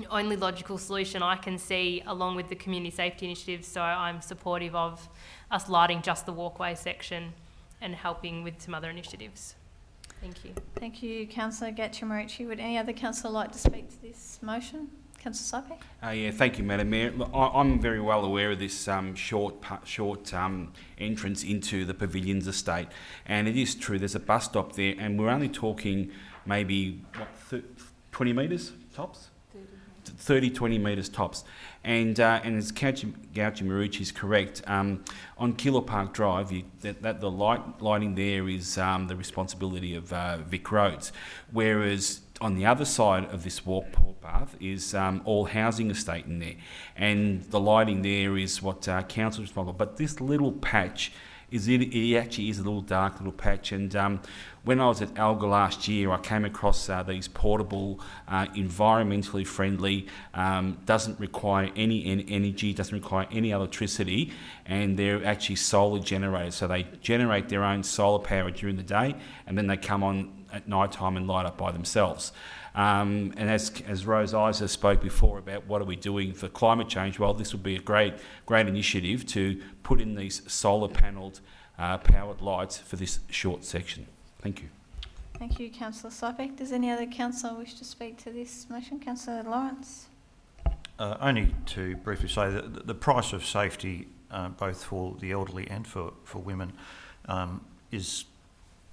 only logical solution I can see, along with the community safety initiatives. So I'm supportive of us lighting just the walkway section and helping with some other initiatives. Thank you. Thank you, Councillor Gatchimurici. Would any other councillor like to speak to this motion? Councillor Sipek? Yeah, thank you, Madam Mayor. Look, I'm very well aware of this short entrance into the Pavilions estate, and it is true there's a bus stop there, and we're only talking maybe 20 metres tops. 20 metres tops. And as Gatchimurici is correct, on Keilor Park Drive, the lighting there is the responsibility of Vic Roads, whereas on the other side of this walk path is all housing estate in there, and the lighting there is what council is responsible. But this little patch it actually is a little dark little patch, and when I was at Alga last year, I came across these portable, environmentally friendly, doesn't require any energy, doesn't require any electricity, and they're actually solar generated. So they generate their own solar power during the day, and then they come on at night time and light up by themselves. And as Rose Isa spoke before about what are we doing for climate change, well, this would be a great initiative to put in these solar panelled powered lights for this short section. Thank you. Thank you, Councillor Sipek. Does any other councillor wish to speak to this motion? Councillor Lawrence? Only to briefly say that the price of safety, both for the elderly and for women, is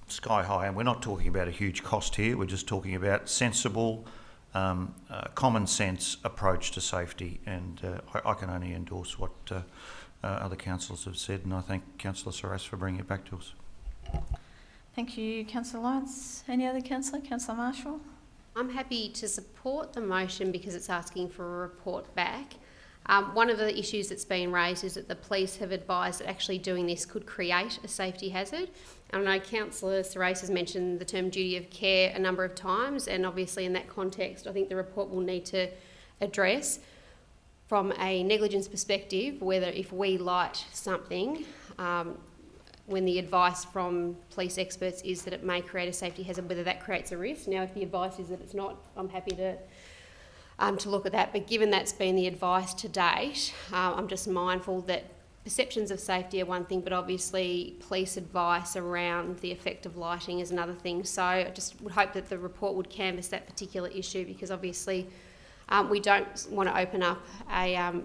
sky high, and we're not talking about a huge cost here. We're just talking about sensible common sense approach to safety, and I can only endorse what other councillors have said, and I thank Councillor Surace for bringing it back to us. Thank you, Councillor Lawrence. Any other councillor? Councillor Marshall? I'm happy to support the motion because it's asking for a report back. One of the issues that's been raised is that the police have advised that actually doing this could create a safety hazard. And I know Councillor Surace has mentioned the term duty of care a number of times, and obviously in that context I think the report will need to address from a negligence perspective whether if we light something when the advice from police experts is that it may create a safety hazard, whether that creates a risk. Now if the advice is that it's not, I'm happy to look at that, but given that's been the advice to date, I'm just mindful that perceptions of safety are one thing, but obviously police advice around the effect of lighting is another thing. So I just would hope that the report would canvass that particular issue, because obviously we don't want to open up a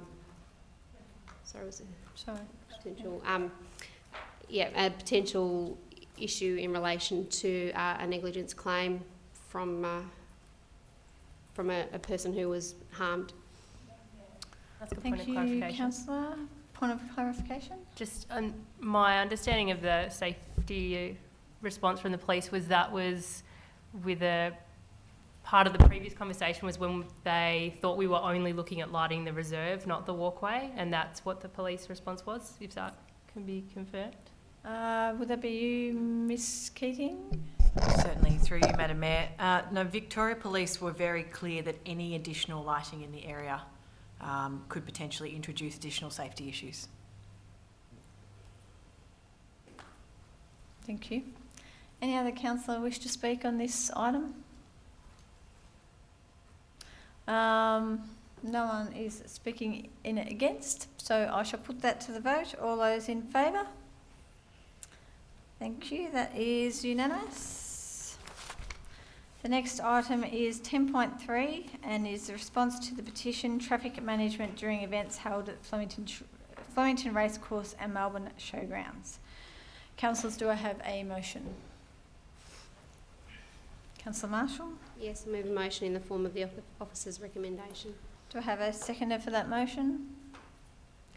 potential issue in relation to a negligence claim from a person who was harmed. That's a good Thank point you, of clarification. Councillor. Point of clarification? Just my understanding of the safety response from the police was that was with a part of the previous conversation was when they thought we were only looking at lighting the reserve, not the walkway, and that's what the police response was, if that can be confirmed. Would that be you, Miss Keating? Certainly, through you, Madam Mayor. No, Victoria Police were very clear that any additional lighting in the area could potentially introduce additional safety issues. Thank you. Any other councillor wish to speak on this item? No one is speaking in it against, so I shall put that to the vote. All those in favour? Thank you. That is unanimous. The next item is 10.3 and is the response to the petition traffic management during events held at Flemington Racecourse and Melbourne Showgrounds. Councillors, do I have a motion? Councillor Marshall? Yes, I move a motion in the form of the officer's recommendation. Do I have a seconder for that motion?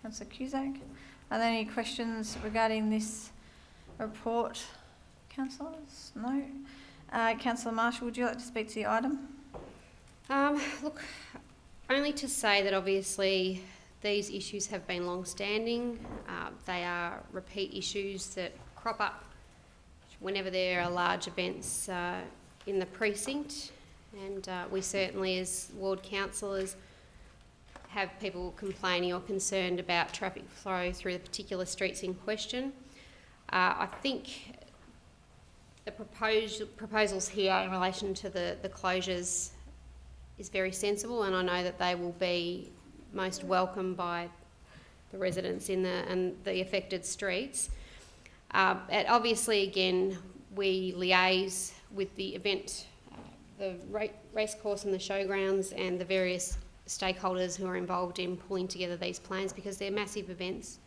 Councillor Cusack. Are there any questions regarding this report, councillors? No. Councillor Marshall, would you like to speak to the item? Look, only to say that obviously these issues have been long-standing. They are repeat issues that crop up whenever there are large events in the precinct, and we certainly as ward councillors have people complaining or concerned about traffic flow through the particular streets in question. I think the proposals here in relation to the closures is very sensible, and I know that they will be most welcome by the residents in the affected streets. Obviously, again, we liaise with the event, the racecourse and the showgrounds and the various stakeholders who are involved in pulling together these plans, because they're massive events,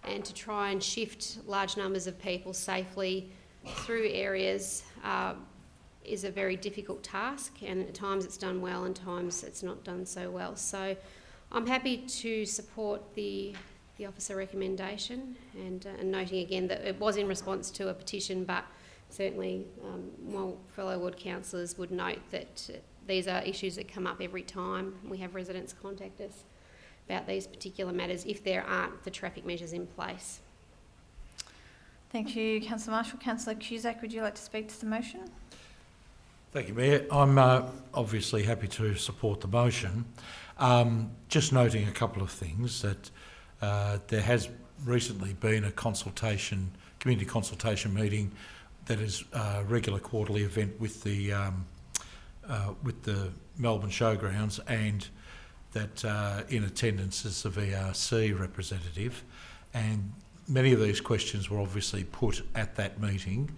and to try and shift large numbers of people safely through areas is a very difficult task, and at times it's done well and times it's not done so well. So I'm happy to support the officer recommendation, and noting again that it was in response to a petition, but certainly my fellow ward councillors would note that these are issues that come up every time we have residents contact us about these particular matters if there aren't the traffic measures in place. Thank you, Councillor Marshall. Councillor Cusack, would you like to speak to the motion? Thank you, Mayor. I'm obviously happy to support the motion. Just noting a couple of things, that there has recently been a community consultation meeting that is a regular quarterly event with the Melbourne Showgrounds, and that in attendance is the VRC representative, and many of these questions were obviously put at that meeting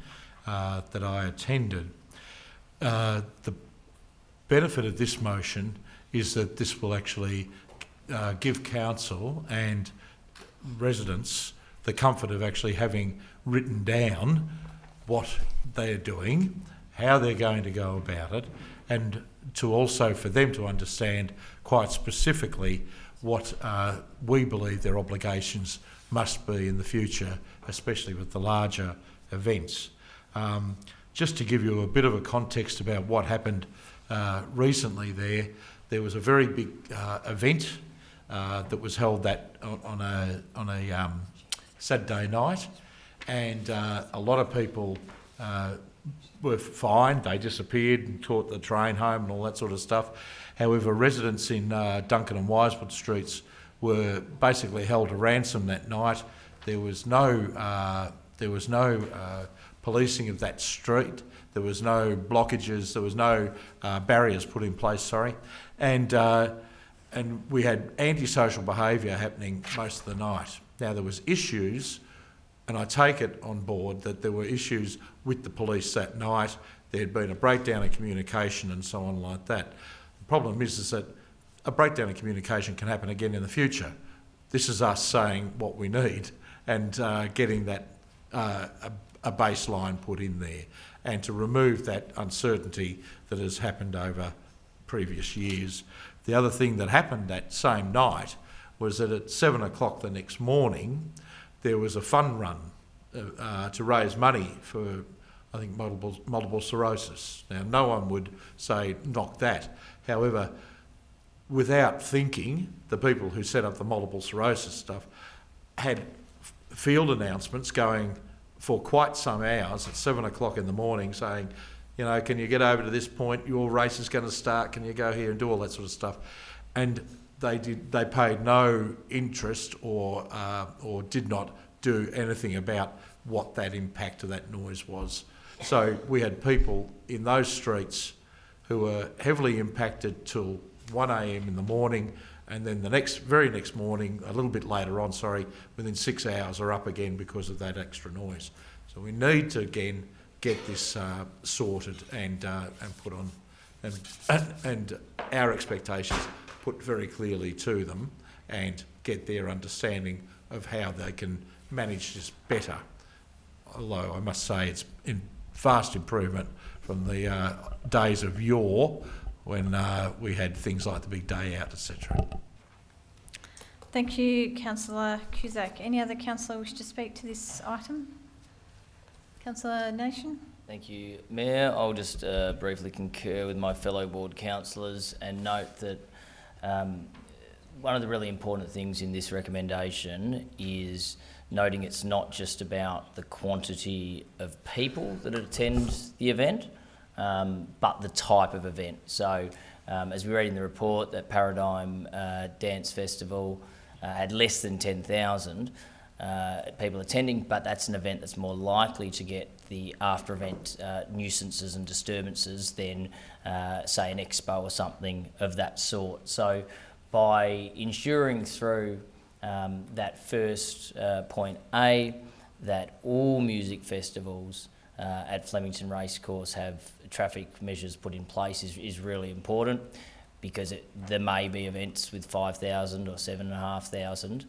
that I attended. The benefit of this motion is that this will actually give council and residents the comfort of actually having written down what they are doing, how they're going to go about it, and to also for them to understand quite specifically what we believe their obligations must be in the future, especially with the larger events. Just to give you a bit of a context about what happened recently there was a very big event that was held on a Saturday night, and a lot of people were fined. They disappeared and caught the train home and all that sort of stuff. However, residents in Duncan and Wisewood streets were basically held to ransom that night. There was no policing of that street. There was no blockages. There was no barriers put in place. Sorry, and we had antisocial behaviour happening most of the night. Now there was issues, and I take it on board that there were issues with the police that night. There had been a breakdown in communication and so on like that. The problem is that a breakdown in communication can happen again in the future. This is us saying what we need and getting that a baseline put in there, and to remove that uncertainty that has happened over previous years. The other thing that happened that same night was that at 7 o'clock the next morning, there was a fund run to raise money for, I think, multiple sclerosis. Now, no one would say knock that. However, without thinking, the people who set up the multiple sclerosis stuff had field announcements going for quite some hours at 7 o'clock in the morning saying, you know, can you get over to this point? Your race is going to start. Can you go here and do all that sort of stuff? And they paid no interest or did not do anything about what that impact of that noise was. So we had people in those streets who were heavily impacted till 1 a.m. in the morning, and then the very next morning, a little bit later on, within 6 hours are up again because of that extra noise. So we need to again get this sorted and put on, and our expectations put very clearly to them, and get their understanding of how they can manage this better. Although I must say it's in vast improvement from the days of yore when we had things like the big day out, etc. Thank you, Councillor Cusack. Any other councillor wish to speak to this item? Councillor Nation? Thank you, Mayor. I'll just briefly concur with my fellow ward councillors and note that one of the really important things in this recommendation is noting it's not just about the quantity of people that attend the event, but the type of event. So as we read in the report, that Paradigm Dance Festival had less than 10,000 people attending, but that's an event that's more likely to get the after-event nuisances and disturbances than, say, an expo or something of that sort. So by ensuring through that first point A, that all music festivals at Flemington Racecourse have traffic measures put in place is really important, because there may be events with 5,000 or 7,500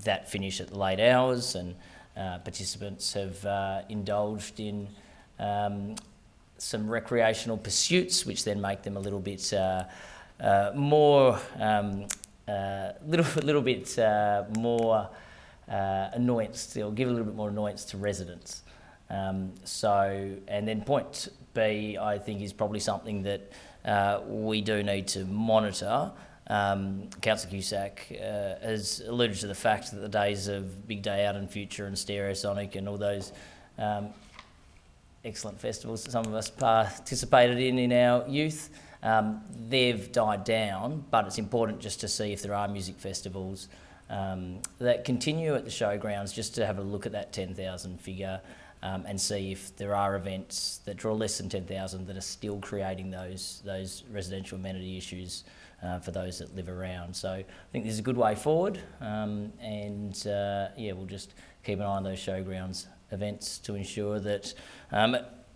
that finish at late hours, and participants have indulged in some recreational pursuits, which then make them a little bit more annoyance, or give a little bit more annoyance to residents. And then point B, I think, is probably something that we do need to monitor. Councillor Cusack has alluded to the fact that the days of Big Day Out and Future and Stereosonic and all those excellent festivals that some of us participated in our youth, they've died down, but it's important just to see if there are music festivals that continue at the showgrounds, just to have a look at that 10,000 figure and see if there are events that draw less than 10,000 that are still creating those residential amenity issues for those that live around. So I think this is a good way forward, we'll just keep an eye on those showgrounds events to ensure that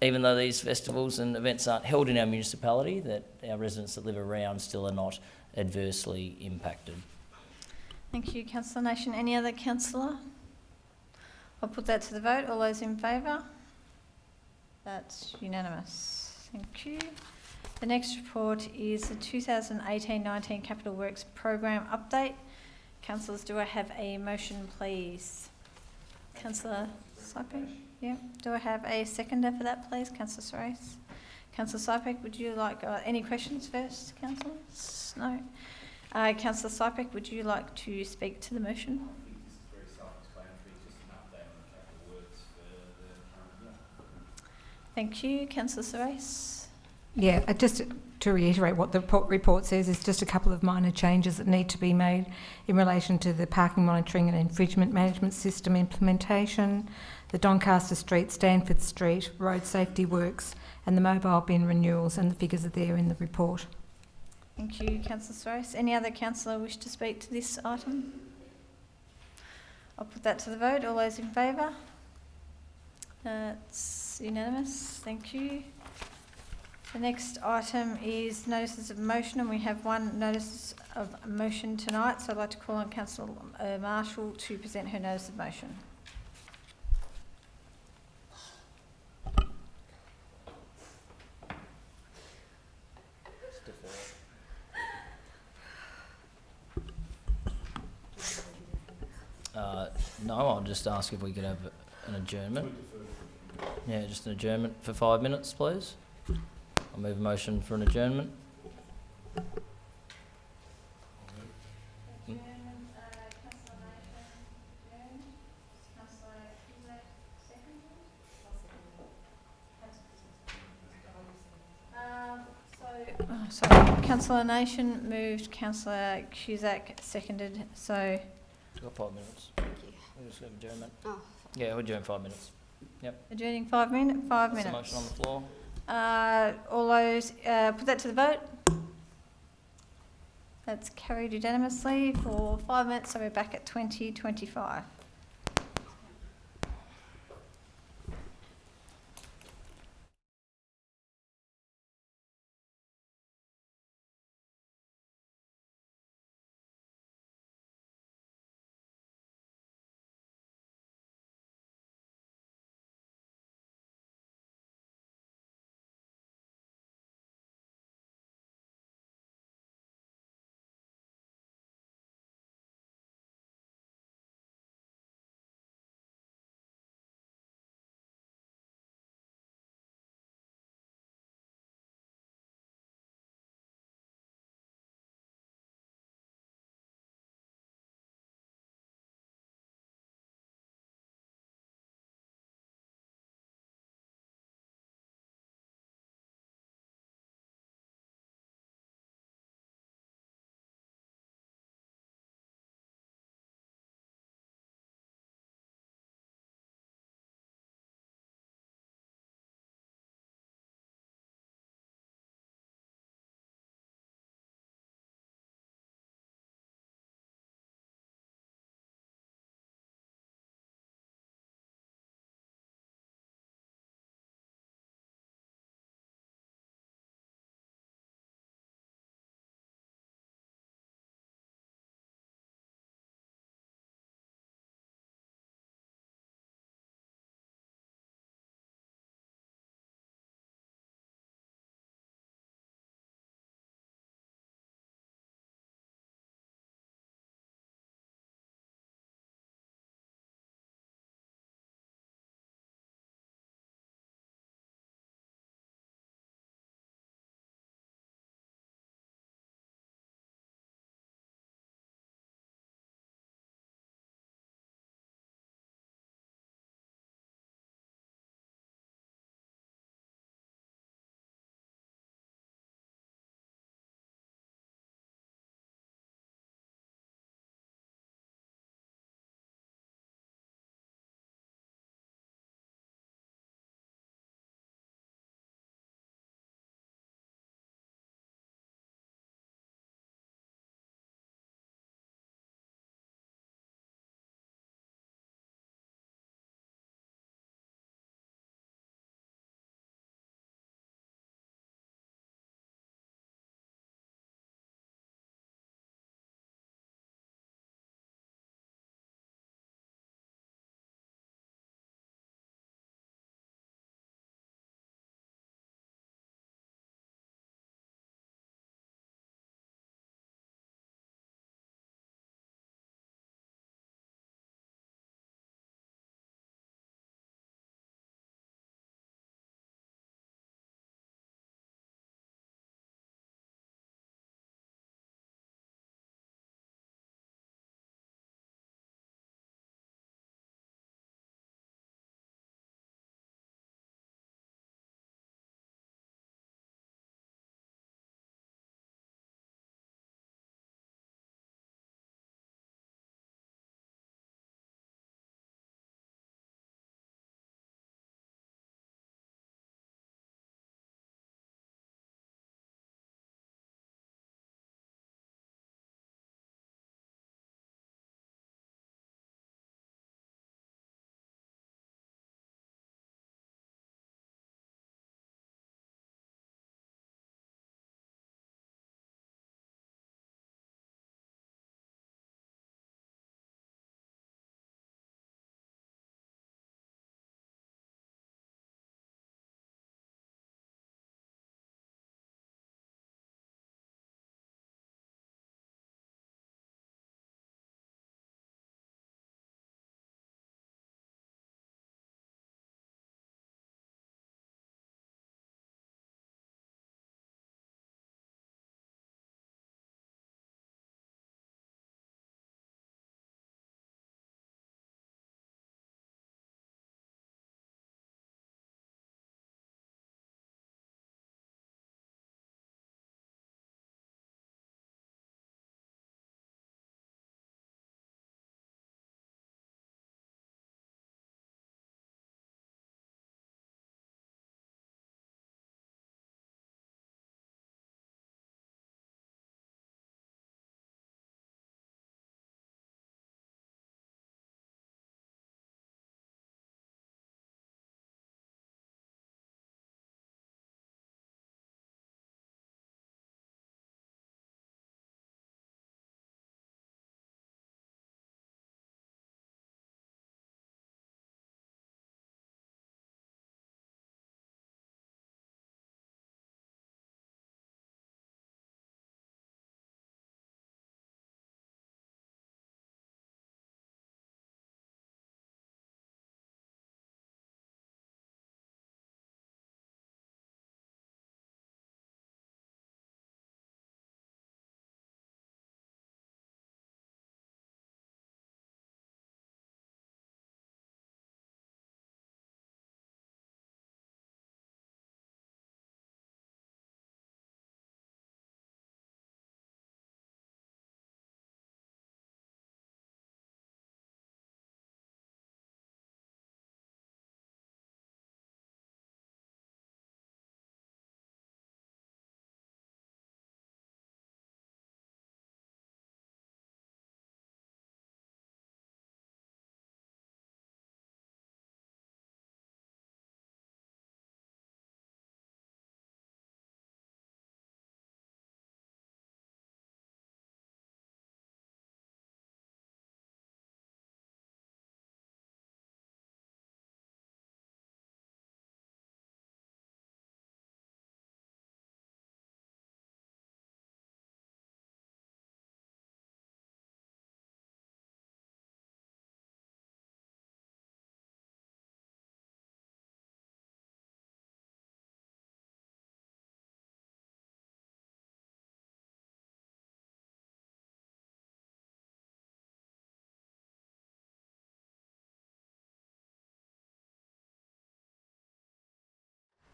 even though these festivals and events aren't held in our municipality, that our residents that live around still are not adversely impacted. Thank you, Councillor Nation. Any other councillor? I'll put that to the vote. All those in favour? That's unanimous. Thank you. The next report is the 2018-19 Capital Works Program update. Councillors, do I have a motion, please? Councillor Sypek? Yep. Do I have a seconder for that, please? Councillor Surace. Councillor Sypek, would you like any questions first, councillors? No. Councillor Sypek, would you like to speak to the motion? Thank you. Councillor Surace. Yeah, just to reiterate what the report says, is just a couple of minor changes that need to be made in relation to the parking monitoring and infringement management system implementation, the Doncaster Street, Stanford Street road safety works, and the mobile bin renewals, and the figures are there in the report. Thank you, Councillor Surace. Any other councillor wish to speak to this item? I'll put that to the vote. All those in favour? It's unanimous. Thank you. The next item is notices of motion, and we have one notice of motion tonight, so I'd like to call on Councillor Marshall to present her notice of motion. No, I'll just ask if we could have an adjournment. Yeah, just an adjournment for 5 minutes, please. I'll move a motion for an adjournment. Councillor Nation moved, Councillor Cusack seconded, so... We've got 5 minutes. We'll just have adjournment. Oh. Yeah, we'll adjourn 5 minutes. Yep. Adjourning 5 minutes. 5 That's minutes. the motion on the floor. All those, put that to the vote. That's carried unanimously for 5 minutes, so we're back at 20:25.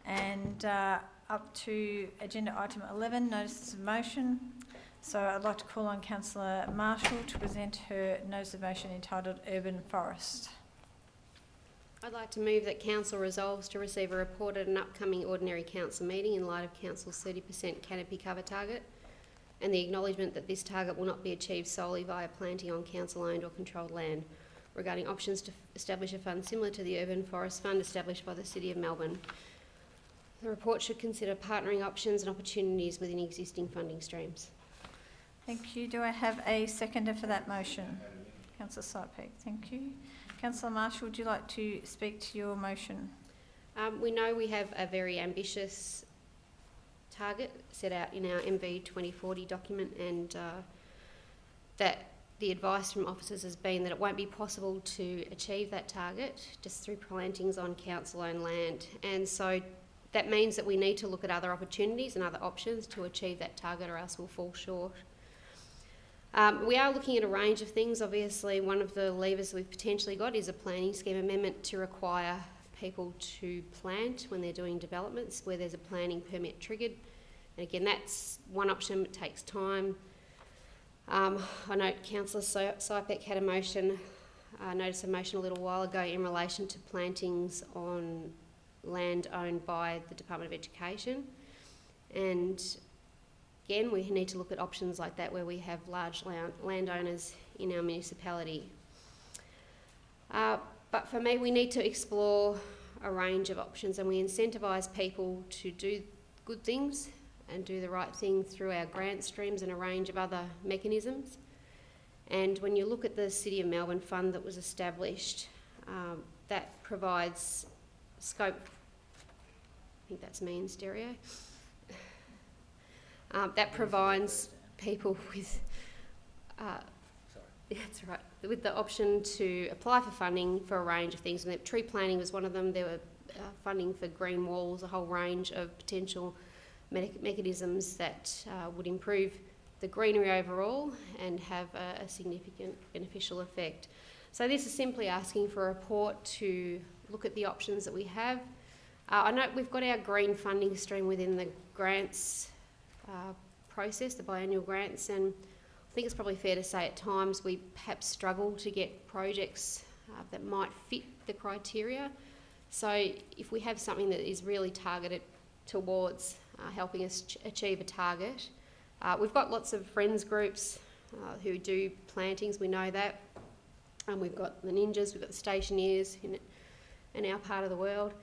and up to agenda item 11, notices of motion. So I'd like to call on Councillor Marshall to present her notice of motion entitled Urban Forest. I'd like to move that Council resolves to receive a report at an upcoming ordinary Council meeting in light of Council's 30% canopy cover target and the acknowledgement that this target will not be achieved solely via planting on Council-owned or controlled land, regarding options to establish a fund similar to the Urban Forest Fund established by the City of Melbourne. The report should consider partnering options and opportunities within existing funding streams. Thank you. Do I have a seconder for that motion? Councillor Sypek, thank you. Councillor Marshall, would you like to speak to your motion? We know we have a very ambitious target set out in our MV 2040 document, and that the advice from officers has been that it won't be possible to achieve that target just through plantings on council-owned land. And so that means that we need to look at other opportunities and other options to achieve that target, or else we'll fall short. We are looking at a range of things. Obviously, one of the levers we've potentially got is a planning scheme amendment to require people to plant when they're doing developments where there's a planning permit triggered. And again, that's one option. It takes time. I note Councillor Sypek had a motion, notice of motion a little while ago in relation to plantings on land owned by the Department of Education. And again, we need to look at options like that where we have large landowners in our municipality. But for me, we need to explore a range of options, and we incentivise people to do good things and do the right thing through our grant streams and a range of other mechanisms. And when you look at the City of Melbourne Fund that was established, that provides scope, I think that's me in stereo, that provides people with, that's right, with the option to apply for funding for a range of things. And tree planting was one of them. There were funding for green walls, a whole range of potential mechanisms that would improve the greenery overall and have a significant beneficial effect. So this is simply asking for a report to look at the options that we have. I know we've got our green funding stream within the grants process, the biannual grants, and I think it's probably fair to say at times we perhaps struggle to get projects that might fit the criteria. So if we have something that is really targeted towards helping us achieve a target, we've got lots of friends groups who do plantings, we know that, and we've got the ninjas, we've got the stationeers in our part of the world.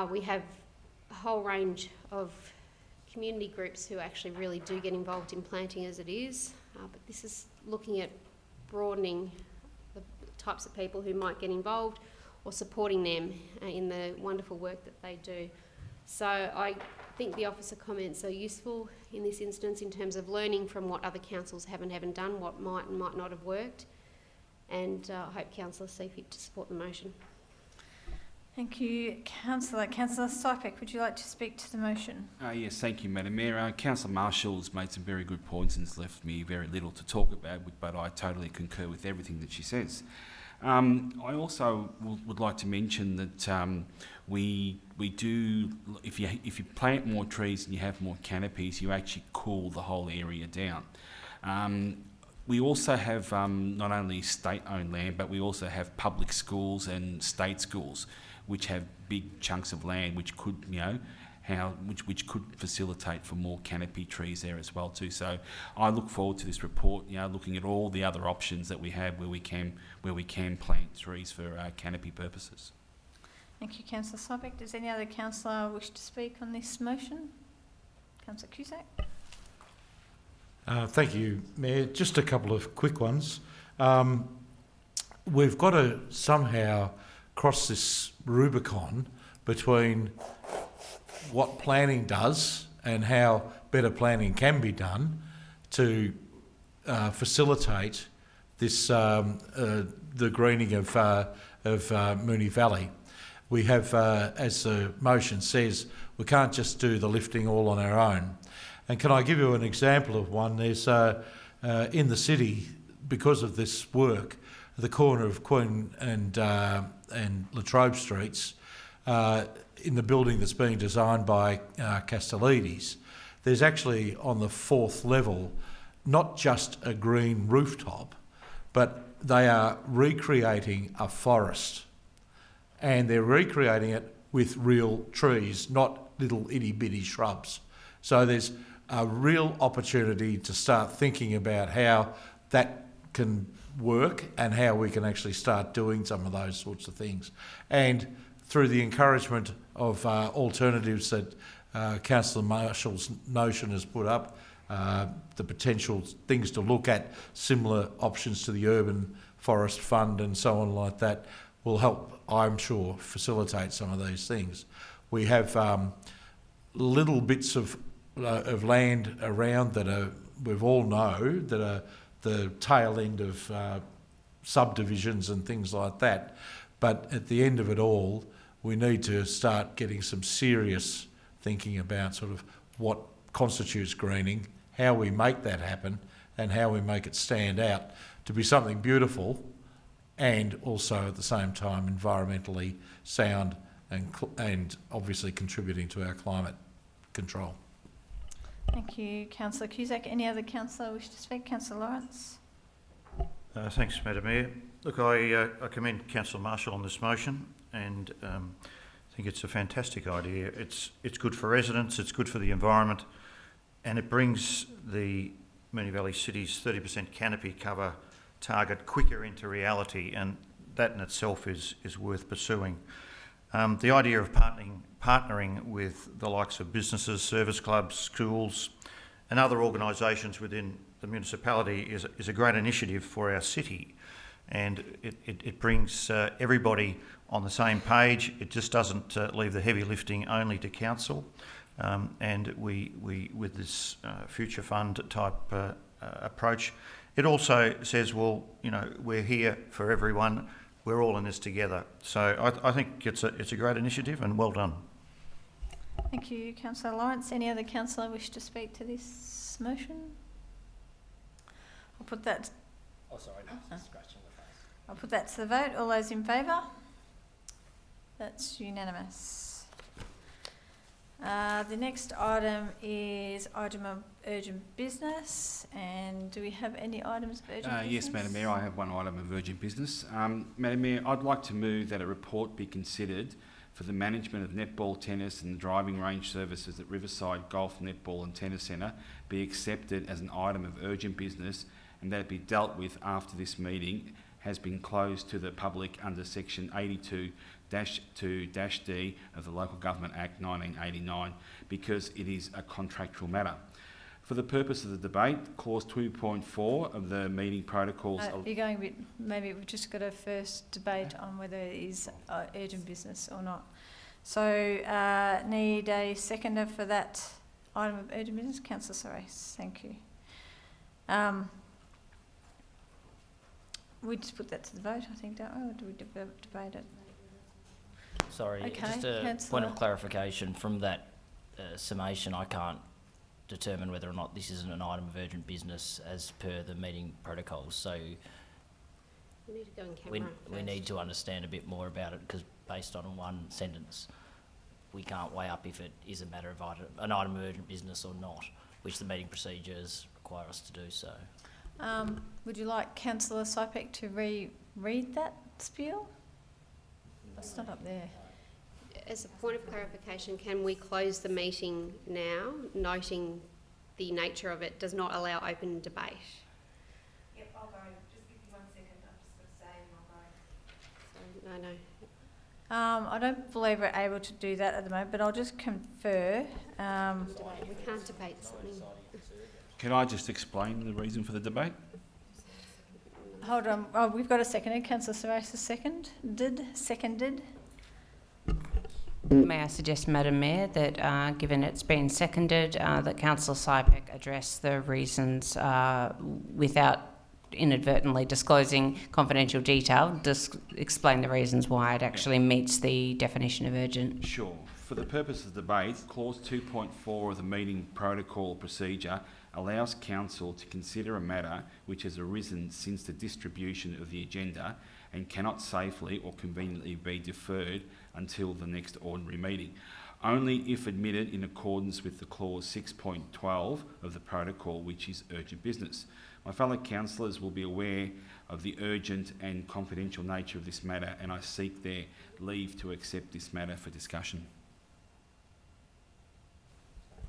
We have a whole range of community groups who actually really do get involved in planting as it is, but this is looking at broadening the types of people who might get involved or supporting them in the wonderful work that they do. So I think the officer comments are useful in this instance in terms of learning from what other councils haven't done, what might and might not have worked, and I hope councillors see fit to support the motion. Thank you, Councillor. Councillor Sypek, would you like to speak to the motion? Yes, thank you, Madam Mayor. Councillor Marshall's made some very good points and has left me very little to talk about, but I totally concur with everything that she says. I also would like to mention that we do, if you plant more trees and you have more canopies, you actually cool the whole area down. We also have not only state-owned land, but we also have public schools and state schools, which have big chunks of land, which could, which could facilitate for more canopy trees there as well too. So I look forward to this report, looking at all the other options that we have where we can plant trees for canopy purposes. Thank you, Councillor Sypek. Does any other councillor wish to speak on this motion? Councillor Cusack. Thank you, Mayor. Just a couple of quick ones. We've got to somehow cross this Rubicon between what planning does and how better planning can be done to facilitate this the greening of Moonee Valley. We have, as the motion says, we can't just do the lifting all on our own. And can I give you an example of one? There's in the city, because of this work, the corner of Queen and Latrobe Streets, in the building that's being designed by Castellides, there's actually on the 4th level not just a green rooftop, but they are recreating a forest, and they're recreating it with real trees, not little itty-bitty shrubs. So there's a real opportunity to start thinking about how that can work and how we can actually start doing some of those sorts of things. And through the encouragement of alternatives that Councillor Marshall's notion has put up, the potential things to look at, similar options to the Urban Forest Fund and so on like that, will help, I'm sure, facilitate some of these things. We have little bits of land around that are, we've all know, that are the tail end of subdivisions and things like that. But at the end of it all, we need to start getting some serious thinking about sort of what constitutes greening, how we make that happen, and how we make it stand out to be something beautiful and also at the same time environmentally sound and obviously contributing to our climate control. Thank you, Councillor Cusack. Any other councillor wish to speak? Councillor Lawrence. Thanks, Madam Mayor. Look, I commend Councillor Marshall on this motion, and think it's a fantastic idea. It's good for residents, it's good for the environment, and it brings the Moonee Valley City's 30% canopy cover target quicker into reality, and that in itself is worth pursuing. The idea of partnering with the likes of businesses, service clubs, schools and other organisations within the municipality is a great initiative for our city, and it brings everybody on the same page. It just doesn't leave the heavy lifting only to council, and we with this future fund type approach, it also says, well, you know, we're here for everyone, we're all in this together. So I think it's a great initiative, and well done. Thank you, Councillor Lawrence. Any other councillor wish to speak to this motion? I'll put that. Oh, sorry, no, scratching the face. I'll put that to the vote. All those in favour? That's unanimous. The next item is item of urgent business, and do we have any items of urgent business? Yes, Madam Mayor, I have one item of urgent business. Madam Mayor, I'd like to move that a report be considered for the management of netball, tennis and the driving range services at Riverside Golf, Netball and Tennis Centre be accepted as an item of urgent business, and that it be dealt with after this meeting has been closed to the public under section 82-2-D of the Local Government Act 1989, because it is a contractual matter. For the purpose of the debate, clause 2.4 of the meeting protocols... You're going a bit... Maybe we've just got a first debate on whether it is urgent business or not. So need a seconder for that item of urgent business. Councillor Surace, thank you. We just put that to the vote, I think, don't we? Or do we debate it? Sorry, okay, just a Councillor. point of clarification. From that summation, I can't determine whether or not this isn't an item of urgent business as per the meeting protocols. So We need to go in camera we need to understand a bit more about it, because based on one sentence, we can't weigh up if it is a matter of an item of urgent business or not, which the meeting procedures require us to do so. Would you like Councillor Sypek to reread that spiel? It's not up there. As a point of clarification, can we close the meeting now, noting the nature of it does not allow open debate? Yep, I'll go. Just give me 1 second. I'm just going to say and I'll go. No. I don't believe we're able to do that at the moment, but I'll just confer. We can't debate something. Can I just explain the reason for the debate? Hold on. Oh, we've got a seconder. Councillor Surace seconded. May I suggest, Madam Mayor, that given it's been seconded, that Councillor Sypek address the reasons without inadvertently disclosing confidential detail, explain the reasons why it actually meets the definition of urgent. Sure. For the purpose of the debate, clause 2.4 of the meeting protocol procedure allows council to consider a matter which has arisen since the distribution of the agenda and cannot safely or conveniently be deferred until the next ordinary meeting, only if admitted in accordance with the clause 6.12 of the protocol, which is urgent business. My fellow councillors will be aware of the urgent and confidential nature of this matter, and I seek their leave to accept this matter for discussion.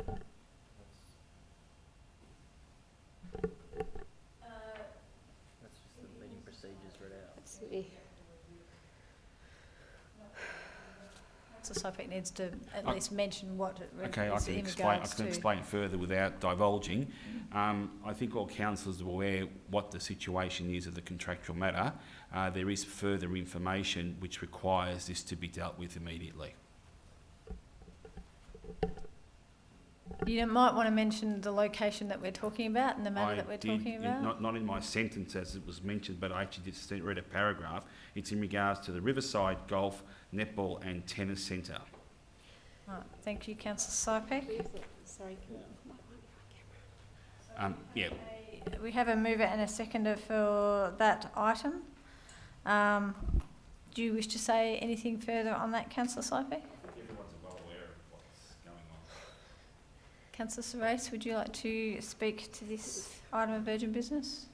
That's just the meeting procedures read out. Absolutely. Councillor Sopic needs to at least mention what it Okay, I is can in explain. I regards can to. explain further without divulging. I think all councillors are aware what the situation is of the contractual matter. There is further information which requires this to be dealt with immediately. You might want to mention the location that we're talking about and the matter that we're talking about. Not in my sentence as it was mentioned, but I actually just read a paragraph. It's in regards to the Riverside Golf, Netball and Tennis Centre. Right, thank you, Councillor Sopic. Sorry. Yeah. We have a mover and a seconder for that item. Do you wish to say anything further on that, Councillor Sopic? Everyone's well aware of what's going on. Councillor Surace, would you like to speak to this item of urgent business?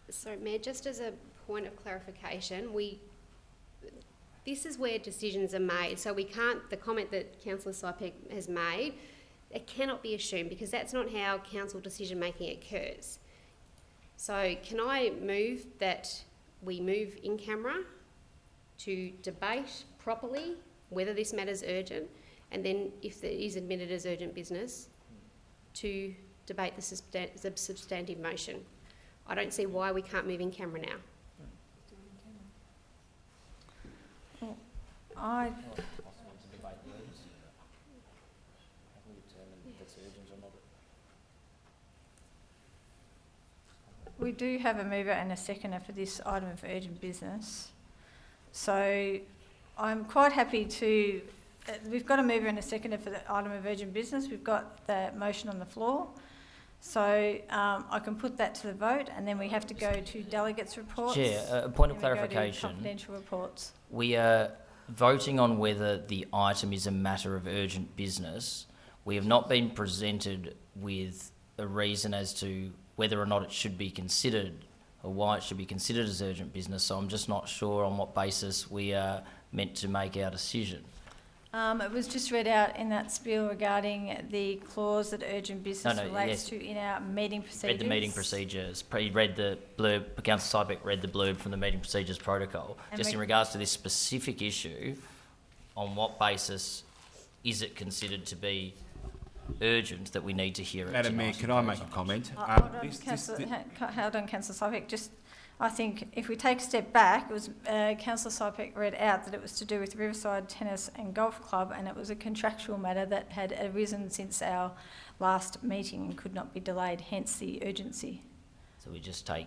So, Mayor, just as a point of clarification, this is where decisions are made. So we can't, the comment that Councillor Sopic has made, it cannot be assumed because that's not how council decision making occurs. So can I move that we move in camera to debate properly whether this matter is urgent, and then if it is admitted as urgent business, to debate the substantive motion. I don't see why we can't move in camera now. I We do have a mover and a seconder for this item of urgent business. So I'm quite happy to, we've got a mover and a seconder for the item of urgent business. We've got the motion on the floor. So I can put that to the vote, and then we have to go to delegates' reports. Chair, a point of and then we go to clarification. confidential reports. We are voting on whether the item is a matter of urgent business. We have not been presented with a reason as to whether or not it should be considered or why it should be considered as urgent business. So I'm just not sure on what basis we are meant to make our decision. It was just read out in that spiel regarding the clause that urgent business relates to in our meeting procedures. Read the meeting procedures. Read the blurb. Councillor Sopic read the blurb from the meeting procedures protocol. And just in regards to this specific issue, on what basis is it considered to be urgent that we need to hear it? Madam Mayor, can I make a comment? Hold on, Councillor Sopic. Just, I think if we take a step back, it was Councillor Sopic read out that it was to do with Riverside Tennis and Golf Club, and it was a contractual matter that had arisen since our last meeting and could not be delayed, hence the urgency. So we just take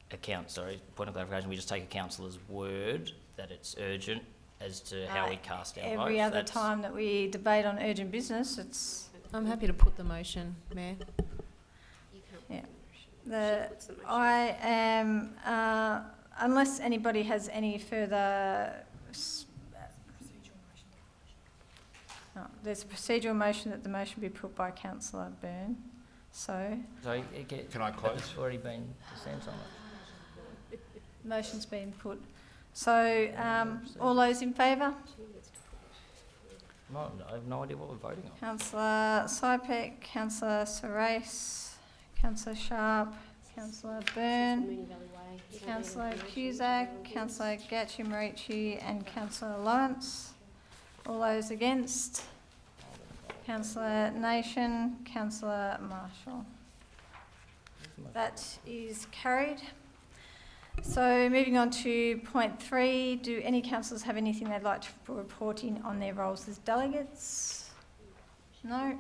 point of clarification, we just take a councillor's word that it's urgent as to how we cast our votes. Every other time that we debate on urgent business, it's... I'm happy to put the motion, Mayor. You can't Yeah. the motion. I am, unless anybody has any further... there's a procedural motion that the motion be put by Councillor Byrne. So... Sorry, can I close? It's already been dissent on it. Motion's been put. So, all those in favour? I have no idea what we're voting on. Councillor Sopic, Councillor Surace, Councillor Sharp, Councillor Byrne, Councillor Cusack, Councillor Gacci-Marici and Councillor Lawrence. All those against? Councillor Nation, Councillor Marshall. That is carried. So moving on to point 3, do any councillors have anything they'd like to report in on their roles as delegates? No.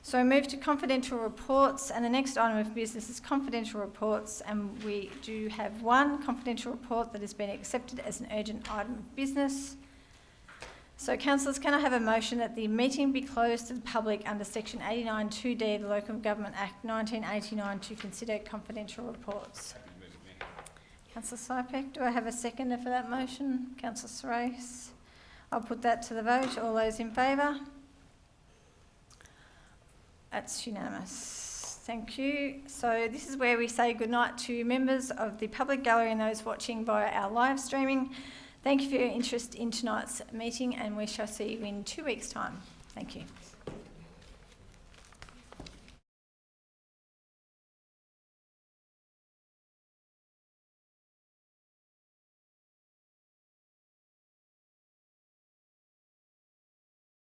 So move to confidential reports, and the next item of business is confidential reports, and we do have one confidential report that has been accepted as an urgent item of business. So councillors, can I have a motion that the meeting be closed to the public under section 89(2)(d) of the Local Government Act 1989 to consider confidential reports? Councillor Sypek. Do I have a seconder for that motion? Councillor Surace. I'll put that to the vote. All those in favour? That's unanimous. Thank you. So this is where we say goodnight to members of the public gallery and those watching via our live streaming. Thank you for your interest in tonight's meeting, and we shall see you in 2 weeks' time. Thank you.